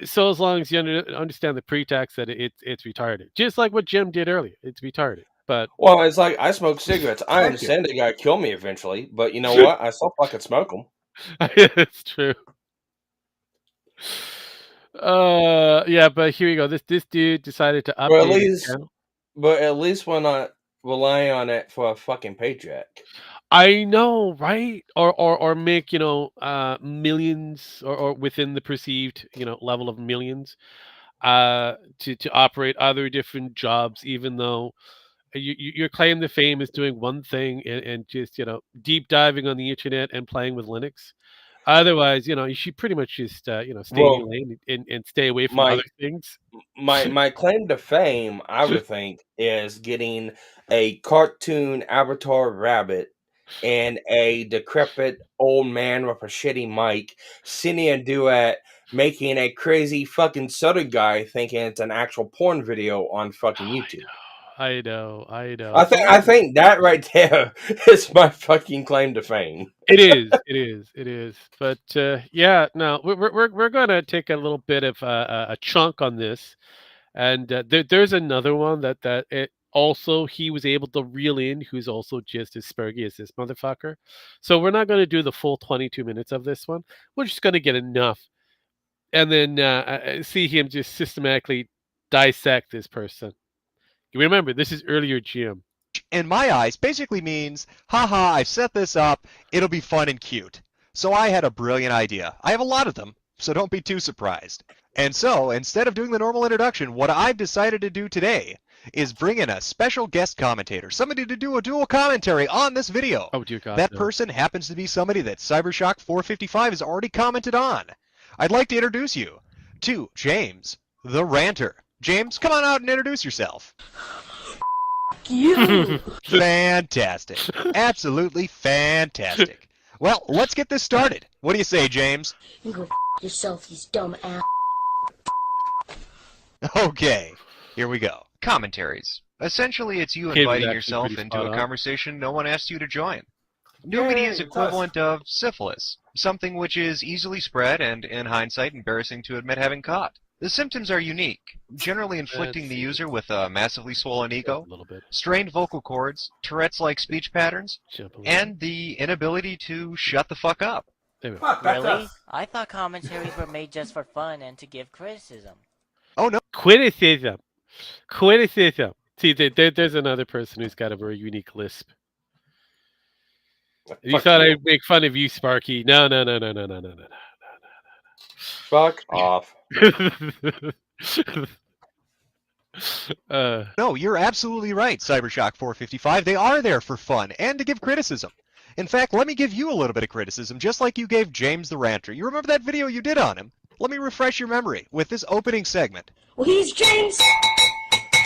so as long as you understand the pretext that it's retarded, just like what Jim did earlier. It's retarded. But well, it's like I smoke cigarettes. I understand they gotta kill me eventually, but you know what? I still fucking smoke them. It's true. Yeah, but here you go. This dude decided to update his channel. But at least we're not relying on it for a fucking paycheck. I know, right? Or make millions or within the perceived level of millions to operate other different jobs, even though your claim to fame is doing one thing and just deep diving on the internet and playing with Linux. Otherwise, you should pretty much just stay in your lane and stay away from other things. My claim to fame, I would think, is getting a cartoon avatar rabbit and a decrepit old man with a shitty mic singing a duet, making a crazy fucking soda guy thinking it's an actual porn video on fucking YouTube. I know. I think that right there is my fucking claim to fame. It is. But yeah, no, we're gonna take a little bit of a chunk on this, and there's another one that it also he was able to reel in, who's also just as spurgy as this motherfucker. So we're not gonna do the full 22 minutes of this one. We're just gonna get enough, and then see him just systematically dissect this person. You remember, this is earlier Jim. In my eyes, basically means, haha, I've set this up, it'll be fun and cute. So I had a brilliant idea. I have a lot of them, so don't be too surprised. And so, instead of doing the normal introduction, what I've decided to do today is bring in a special guest commentator, somebody to do a dual commentary on this video. Oh dear God. That person happens to be somebody that CyberShock455 has already commented on. I'd like to introduce you to James, the Ranter. James, come on out and introduce yourself. You. Fantastic. Absolutely fantastic. Well, let's get this started. What do you say, James? You go yourself, you dumb ass. Okay, here we go. Commentaries. Essentially, it's you inviting yourself into a conversation no one asked you to join. Nudity is equivalent of syphilis, something which is easily spread and, in hindsight, embarrassing to admit having caught. The symptoms are unique, generally inflicting the user with a massively swollen ego, strained vocal cords, Tourette's-like speech patterns, and the inability to shut the fuck up. Really? I thought commentaries were made just for fun and to give criticism. Oh no. Criticism. See, there's another person who's got a very unique lisp. You thought I'd make fun of you, Sparky. No. Fuck off. No, you're absolutely right, CyberShock455. They are there for fun and to give criticism. In fact, let me give you a little bit of criticism, just like you gave James the Ranter. You remember that video you did on him? Let me refresh your memory with this opening segment. Well, he's James.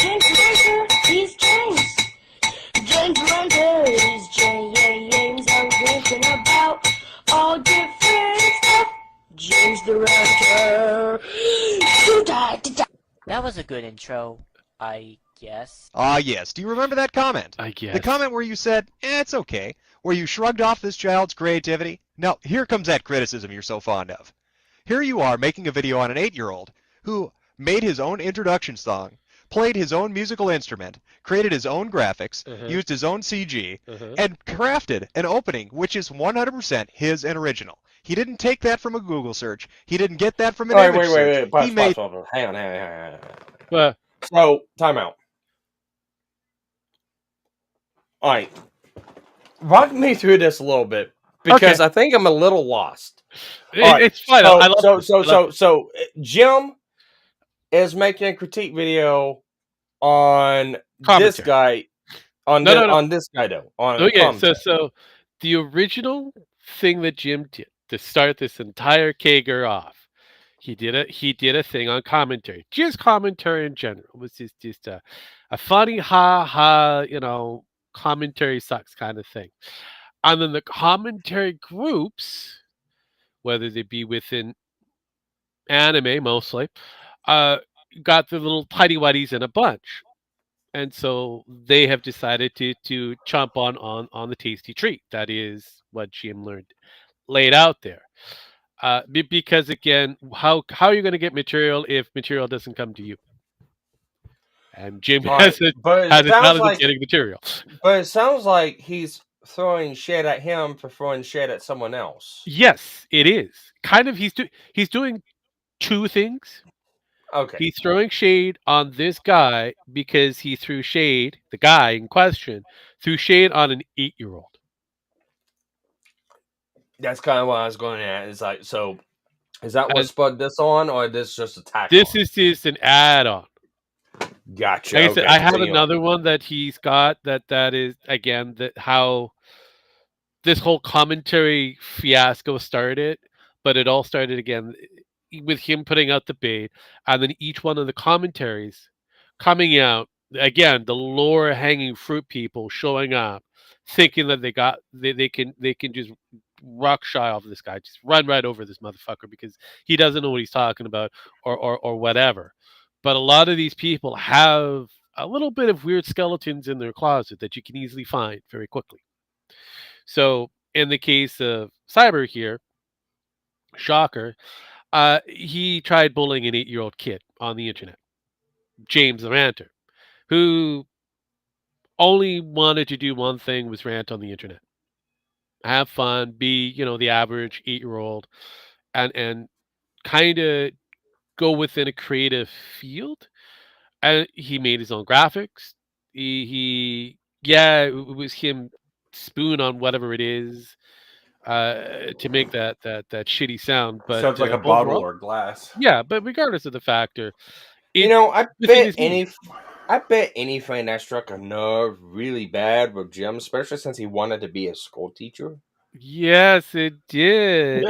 James Ranter. He's James. James Ranter is James. I'm thinking about all different stuff. James the Ranter. That was a good intro, I guess. Ah, yes. Do you remember that comment? I guess. The comment where you said, it's okay, where you shrugged off this child's creativity? Now, here comes that criticism you're so fond of. Here you are making a video on an 8-year-old who made his own introduction song, played his own musical instrument, created his own graphics, used his own CG, and crafted an opening which is 100% his and original. He didn't take that from a Google search. He didn't get that from an image search. Wait. Hang on. So, time out. Alright. Walk me through this a little bit, because I think I'm a little lost. All right, It's fine. I love this. I love this. So Jim is making a critique video on this Commentary. guy, on this guy though, on Okay, commentary. so the original thing that Jim did to start this entire Kager off, he did a thing on commentary. Just commentary in general. It was just a funny ha, commentary sucks kind of thing. And then the commentary groups, whether they be within anime mostly, got the little tidy whities in a bunch. And so they have decided to chomp on the tasty treat. That is what Jim laid out there. Because again, how are you going to get material if material doesn't come to you? And Jim has a challenge of getting material. But it sounds like he's throwing shit at him for throwing shit at someone else. Yes, it is. Kind of, he's doing two things. Okay. He's throwing shade on this guy because he threw shade, the guy in question, threw shade on an 8-year-old. That's kind of what I was going at. It's like, so is that what spud this on, or is this just a tack? This is just an add-on. Gotcha. Like I said, I have another one that he's got that is, again, that how this whole commentary fiasco started, but it all started again with him putting out the bait, and then each one of the commentaries coming out, again, the lower hanging fruit people showing up, thinking that they can just rock shy off this guy, just run right over this motherfucker because he doesn't know what he's talking about or whatever. But a lot of these people have a little bit of weird skeletons in their closet that you can easily find very quickly. So in the case of Cyber here, shocker, he tried bullying an 8-year-old kid on the internet, James the Ranter, who only wanted to do one thing, was rant on the internet. Have fun, be, the average 8-year-old, and kind of go within a creative field. And he made his own graphics. It was him spoon on whatever it is to make that shitty sound. But sounds like a bottle or glass. Yeah, but regardless of the factor, I bet anything that struck a nerve really bad with Jim, especially since he wanted to be a school teacher. Yes, it did.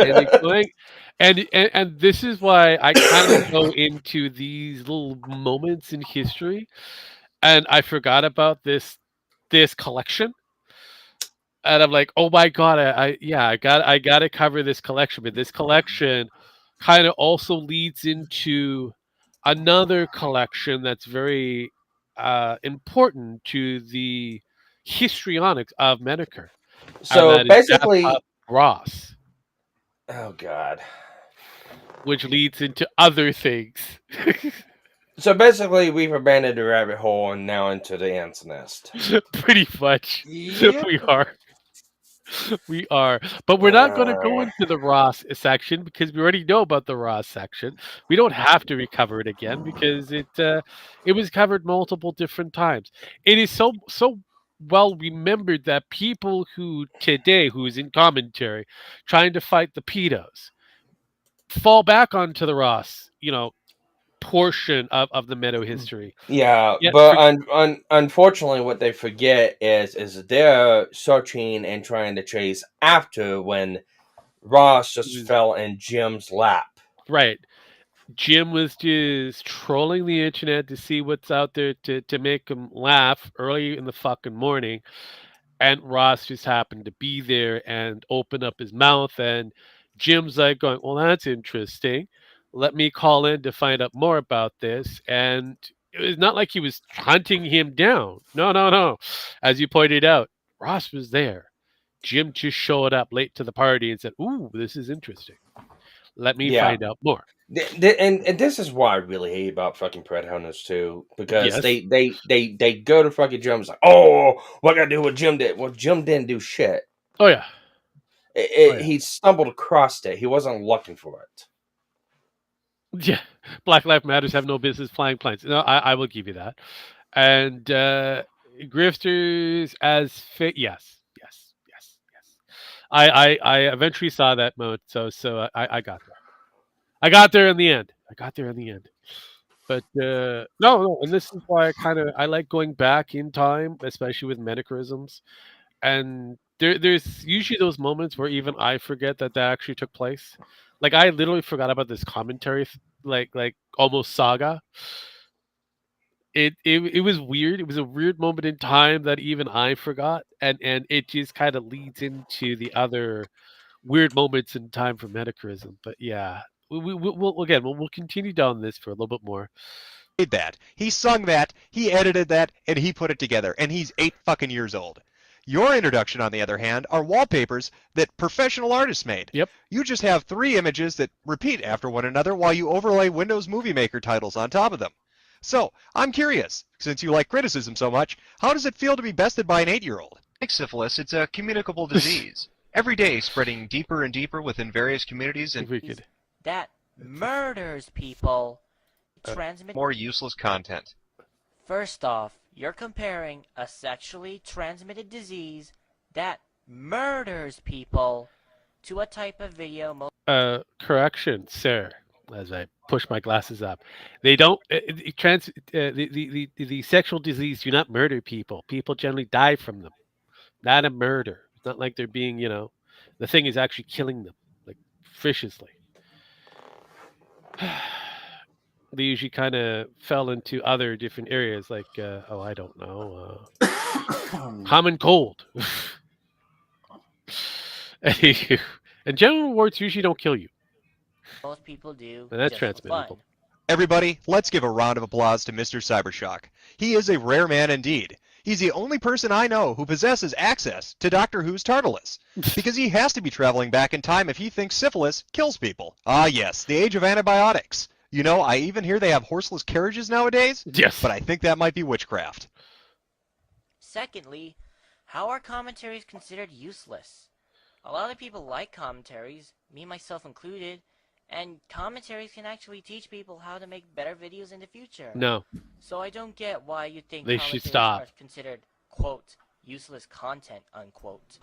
And this is why I kind of go into these little moments in history, and I forgot about this collection. And I'm like, oh my god, I got to cover this collection. But this collection kind of also leads into another collection that's very important to the histrionics of Medicare. So basically, Ross. Oh God. Which leads into other things. So basically, we've abandoned the rabbit hole and now into the ant's nest. Pretty much. Yep. We are. But we're not going to go into the Ross section because we already know about the Ross section. We don't have to recover it again because it was covered multiple different times. It is so well remembered that people who's in commentary trying to fight the pedos fall back onto the Ross, portion of the MetoHistory. Yeah, but unfortunately, what they forget is they're searching and trying to chase after when Ross just fell in Jim's lap. Right. Jim was just trolling the internet to see what's out there to make him laugh early in the fucking morning. And Ross just happened to be there and open up his mouth. And Jim's like going, well, that's interesting. Let me call in to find out more about this. And it was not like he was hunting him down. No. As you pointed out, Ross was there. Jim just showed up late to the party and said, ooh, this is interesting. Let me find out more. And this is what I really hate about fucking Pred Hunters too, because they go to fucking Jim and say, oh, what I gotta do what Jim did? Well, Jim didn't do shit. Oh yeah. He stumbled across it. He wasn't looking for it. Yeah, Black Lives Matters have no business flying planes. No, I will give you that. And grifters as fit. Yes. I eventually saw that mode, so I got there. I got there in the end. But no, and this is why I like going back in time, especially with metacharisms. And there's usually those moments where even I forget that actually took place. Like I literally forgot about this commentary, like almost saga. It was weird. It was a weird moment in time that even I forgot, and it just kind of leads into the other weird moments in time for metacharism. But yeah, we'll continue down this for a little bit more. Made that. He sung that, he edited that, and he put it together, and he's 8 fucking years old. Your introduction, on the other hand, are wallpapers that professional artists made. Yep. You just have 3 images that repeat after one another while you overlay Windows Movie Maker titles on top of them. So, I'm curious, since you like criticism so much, how does it feel to be bested by an 8-year-old? Like syphilis, it's a communicable disease. Every day spreading deeper and deeper within various communities and That murders people. Transmit more useless content. First off, you're comparing a sexually transmitted disease that murders people to a type of video. Correction, sir. As I push my glasses up, they don't the sexual disease do not murder people. People generally die from them. Not a murder. It's not like they're being, the thing is actually killing them, like viciously. They usually kind of fell into other different areas, like I don't know, common cold. And general warts usually don't kill you. Most people do. And that's just transmittable. Everybody, let's give a round of applause to Mr. Cybershock. He is a rare man indeed. He's the only person I know who possesses access to Doctor Who's TARDIS, because he has to be traveling back in time if he thinks syphilis kills people. Ah yes, the age of antibiotics. You know, I even hear they have horseless carriages nowadays. Yes. But I think that might be witchcraft. Secondly, how are commentaries considered useless? A lot of people like commentaries, me myself included, and commentaries can actually teach people how to make better videos in the future. No. So I don't get why you think they commentaries should stop. are considered, quote, useless content, unquote.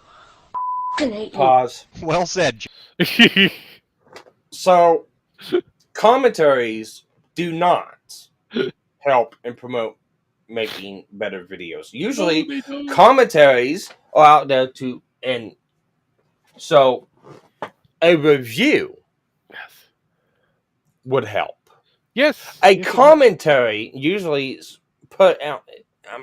Pause. Well said. So, commentaries do not help and promote making better videos. Usually, commentaries are out there and so a review would help. Yes. A commentary usually is put out.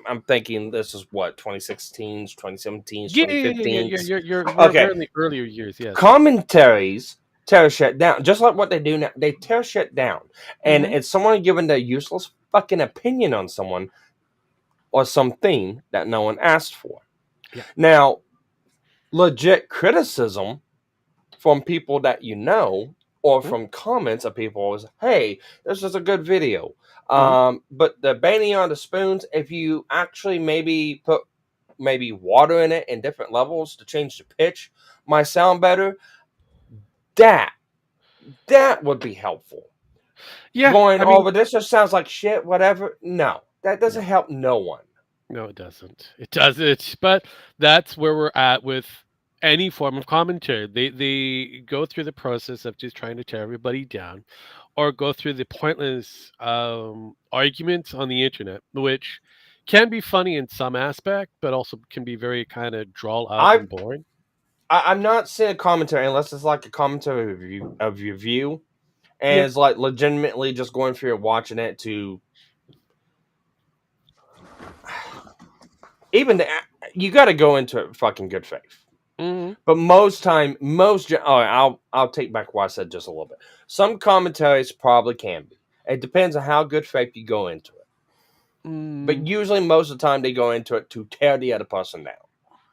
I'm thinking this is what 2016s, 2017s, 2015s. You're okay. in the earlier years. Yes. Commentaries tear shit down, just like what they do now. They tear shit down, and it's someone giving their useless fucking opinion on someone or something that no one asked for. Yeah. Now, legit criticism from people that you know or from comments of people is, hey, this is a good video. But the banging on the spoons, if you actually maybe put water in it in different levels to change the pitch, might sound better. That would be helpful. Yeah. Going over this just sounds like shit, whatever. No, that doesn't help no one. No, it doesn't. It doesn't. But that's where we're at with any form of commentary. They go through the process of just trying to tear everybody down, or go through the pointless arguments on the internet, which can be funny in some aspect, but also can be very kind of drawn out and boring. I'm not seeing a commentary unless it's like a commentary of your view, and it's like legitimately just going through and watching it to. Even you got to go into it fucking good faith. Mm-hmm. But I'll take back what I said just a little bit. Some commentaries probably can be. It depends on how good faith you go into it. But usually, most of the time, they go into it to tear the other person down.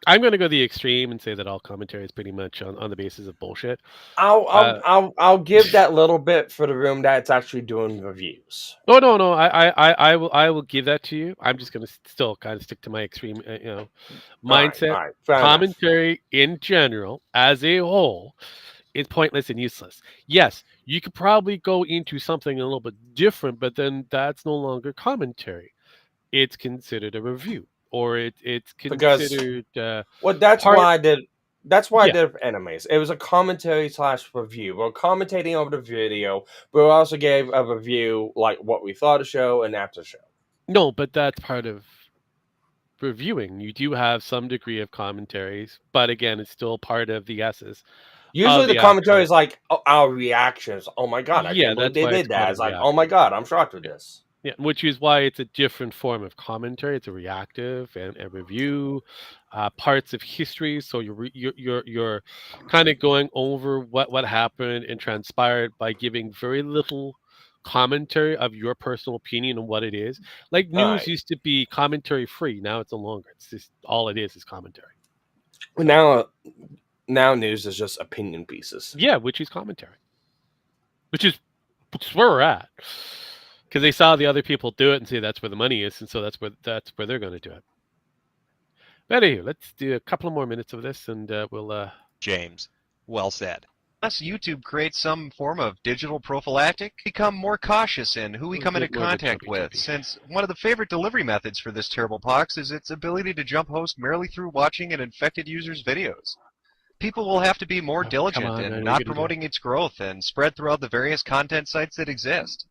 I'm going to go the extreme and say that all commentary is pretty much on the basis of bullshit. I'll give that little bit for the room that's actually doing reviews. No. I will give that to you. I'm just going to still kind of stick to my extreme, mindset. All right, commentary in general, as a whole, is pointless and useless. Yes, you could probably go into something a little bit different, but then that's no longer commentary. It's considered a review. Or it's considered that's why That's why I Yeah. did it for animes. It was a commentary / review. We're commentating over the video, but we also gave a review, like what we thought of the show and after the show. No, but that's part of reviewing. You do have some degree of commentaries, but again, it's still part of the S's Usually of the the commentary actual. is like our reactions. Oh my god, I Yeah, can't believe that's they why it's did that. called a It's like, oh my reaction. god, I'm shocked with this. Yeah, which is why it's a different form of commentary. It's a reactive and a review, parts of history. So you're kind of going over what happened and transpired by giving very little commentary of your personal opinion on what it is. Like news Right. used to be commentary free. Now it's no longer. It's just all it is commentary. Now news is just opinion pieces. Yeah, which is commentary. Which is where we're at. Because they saw the other people do it and say that's where the money is, and so that's where they're going to do it. But anyway, let's do a couple of more minutes of this, and we'll. James, well said. Unless YouTube creates some form of digital prophylactic, become more cautious in who we come into contact with, since one of the favorite delivery methods for this terrible pox is its ability to jump host merely through watching an infected user's videos. People will have to be more diligent in not promoting its growth and spread throughout the various content sites that exist.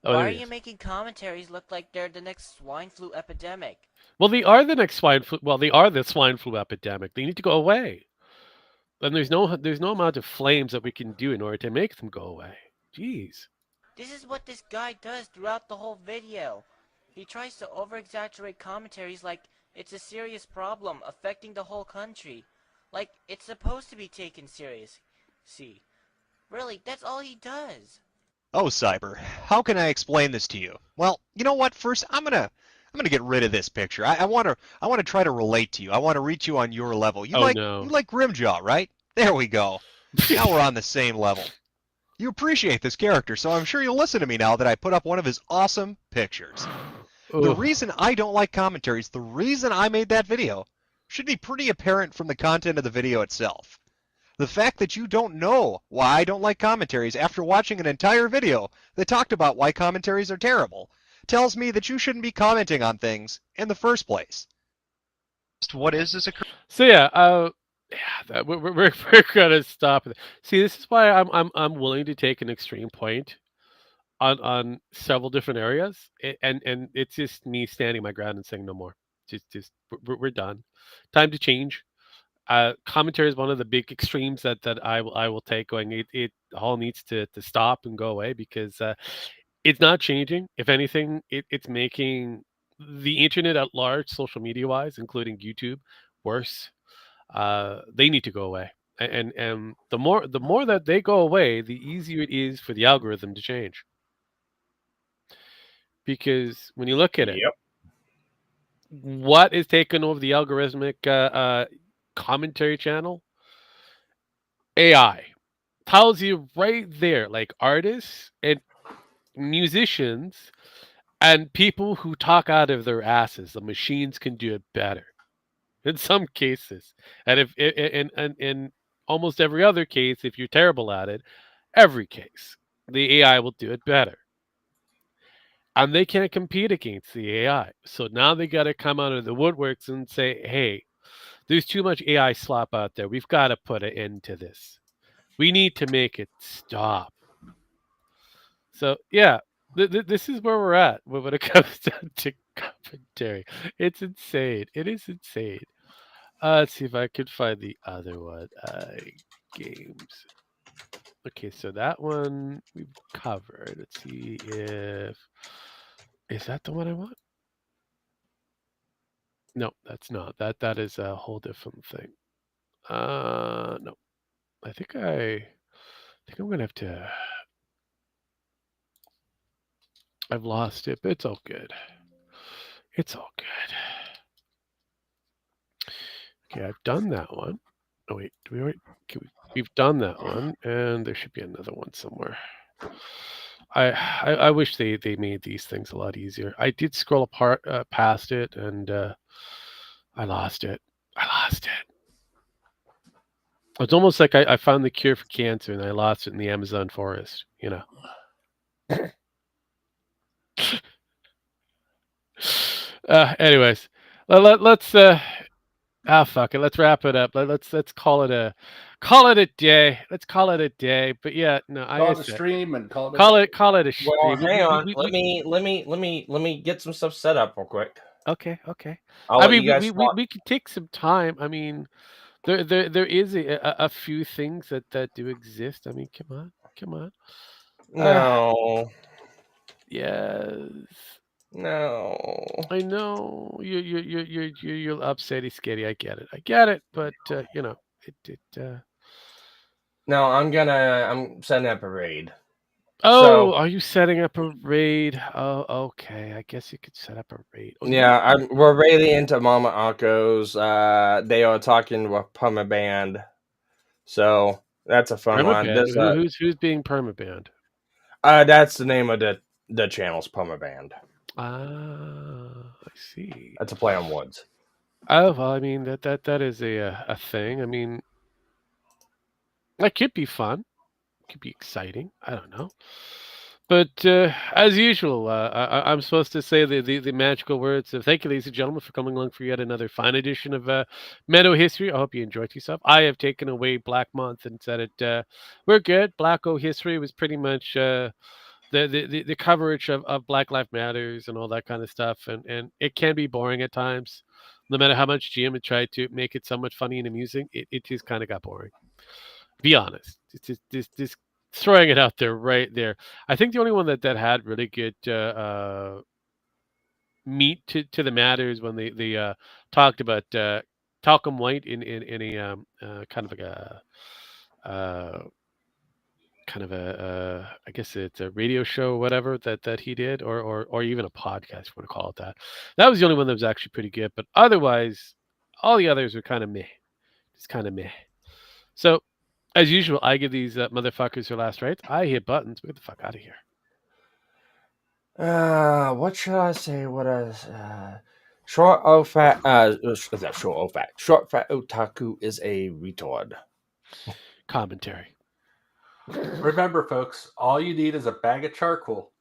Why are you making commentaries look like they're the next swine flu epidemic? Well, they are the next swine flu. Well, they are the swine flu epidemic. They need to go away. And there's no amount of flames that we can do in order to make them go away. Jeez. This is what this guy does throughout the whole video. He tries to over-exaggerate commentaries like it's a serious problem affecting the whole country. Like it's supposed to be taken serious. See, really, that's all he does. Oh, Cyber, how can I explain this to you? Well, you know what? First, I'm gonna get rid of this picture. I wanna try to relate to you. I want to reach you on your level. You like Grimjaw, right? There we go. Now we're on the same level. You appreciate this character, so I'm sure you'll listen to me now that I put up one of his awesome pictures. The reason I don't like commentaries, the reason I made that video, should be pretty apparent from the content of the video itself. The fact that you don't know why I don't like commentaries after watching an entire video that talked about why commentaries are terrible tells me that you shouldn't be commenting on things in the first place. What is this? So yeah, we're gonna stop. See, this is why I'm willing to take an extreme point on several different areas, and it's just me standing my ground and saying no more. Just we're done. Time to change. Commentary is one of the big extremes that I will take. Going, it all needs to stop and go away because it's not changing. If anything, it's making the internet at large, social media wise, including YouTube, worse. They need to go away, and the more that they go away, the easier it is for the algorithm to change. Because when you look at it, what is taking over the algorithmic commentary channel? AI tells you right there, like artists and musicians and people who talk out of their asses. The machines can do it better in some cases, and if in almost every other case, if you're terrible at it, every case the AI will do it better. And they can't compete against the AI. So now they got to come out of the woodworks and say, hey, there's too much AI slop out there. We've got to put an end to this. We need to make it stop. So, yeah, this is where we're at when it comes down to commentary. It's insane. It is insane. Let's see if I could find the other one. Games. Okay, so that one we've covered. Let's see if... Is that the one I want? No, that's not. That is a whole different thing. No. I think I'm gonna have to. I've lost it, but it's all good. It's all good. Okay, I've done that one. Oh wait, do we already? Okay, we've done that one, and there should be another one somewhere. I wish they made these things a lot easier. I did scroll apart past it, and I lost it. It's almost like I found the cure for cancer and I lost it in the Amazon forest, you know. Anyways, let's Ah, fuck it. Let's wrap it up. Let's call it a day. Let's call it a day. But yeah, no, Call I it a said stream and call it a call day. it a Well, stream. hang on. Let me get some stuff set up real quick. Okay. I'll I let mean, you guys talk. we could take some time. I mean, there is a few things that do exist. I mean, come on. No. Yes. No. I know you're upsetty, skitty. I get it. But you know, it. No, I'm setting up a raid. Oh, So are you setting up a raid? Oh, okay. I guess you could set up a raid. Oh, yeah, we're really into Mama Akko's. They are talking with Permaband. So that's a fun one. Permaband. There's Who's being permabanned? that's the name of the channel's Permaband. Ah, I see. That's a play on words. Oh well, I mean that is a thing. I mean, that could be fun. Could be exciting. I don't know. But as usual, I'm supposed to say the magical words of thank you, ladies and gentlemen, for coming along for yet another fine edition of MetoHistory. I hope you enjoyed yourself. I have taken away Black Month and said it. We're good. Black-O-History was pretty much the coverage of Black Lives Matters and all that kind of stuff, and it can be boring at times. No matter how much GM had tried to make it somewhat funny and amusing, it just kind of got boring. Be honest. It's just throwing it out there right there. I think the only one that had really good meat to the matters when they talked about Talcum White in a kind of like a I guess it's a radio show or whatever that he did or even a podcast, if you want to call it that. That was the only one that was actually pretty good, but otherwise all the others were kind of meh. Just kind of meh. So as usual, I give these motherfuckers their last rites. I hit buttons. Get the fuck out of here. What should I say? Short O fat Short fat otaku is a retard. Commentary. Remember, folks, all you need is a bag of charcoal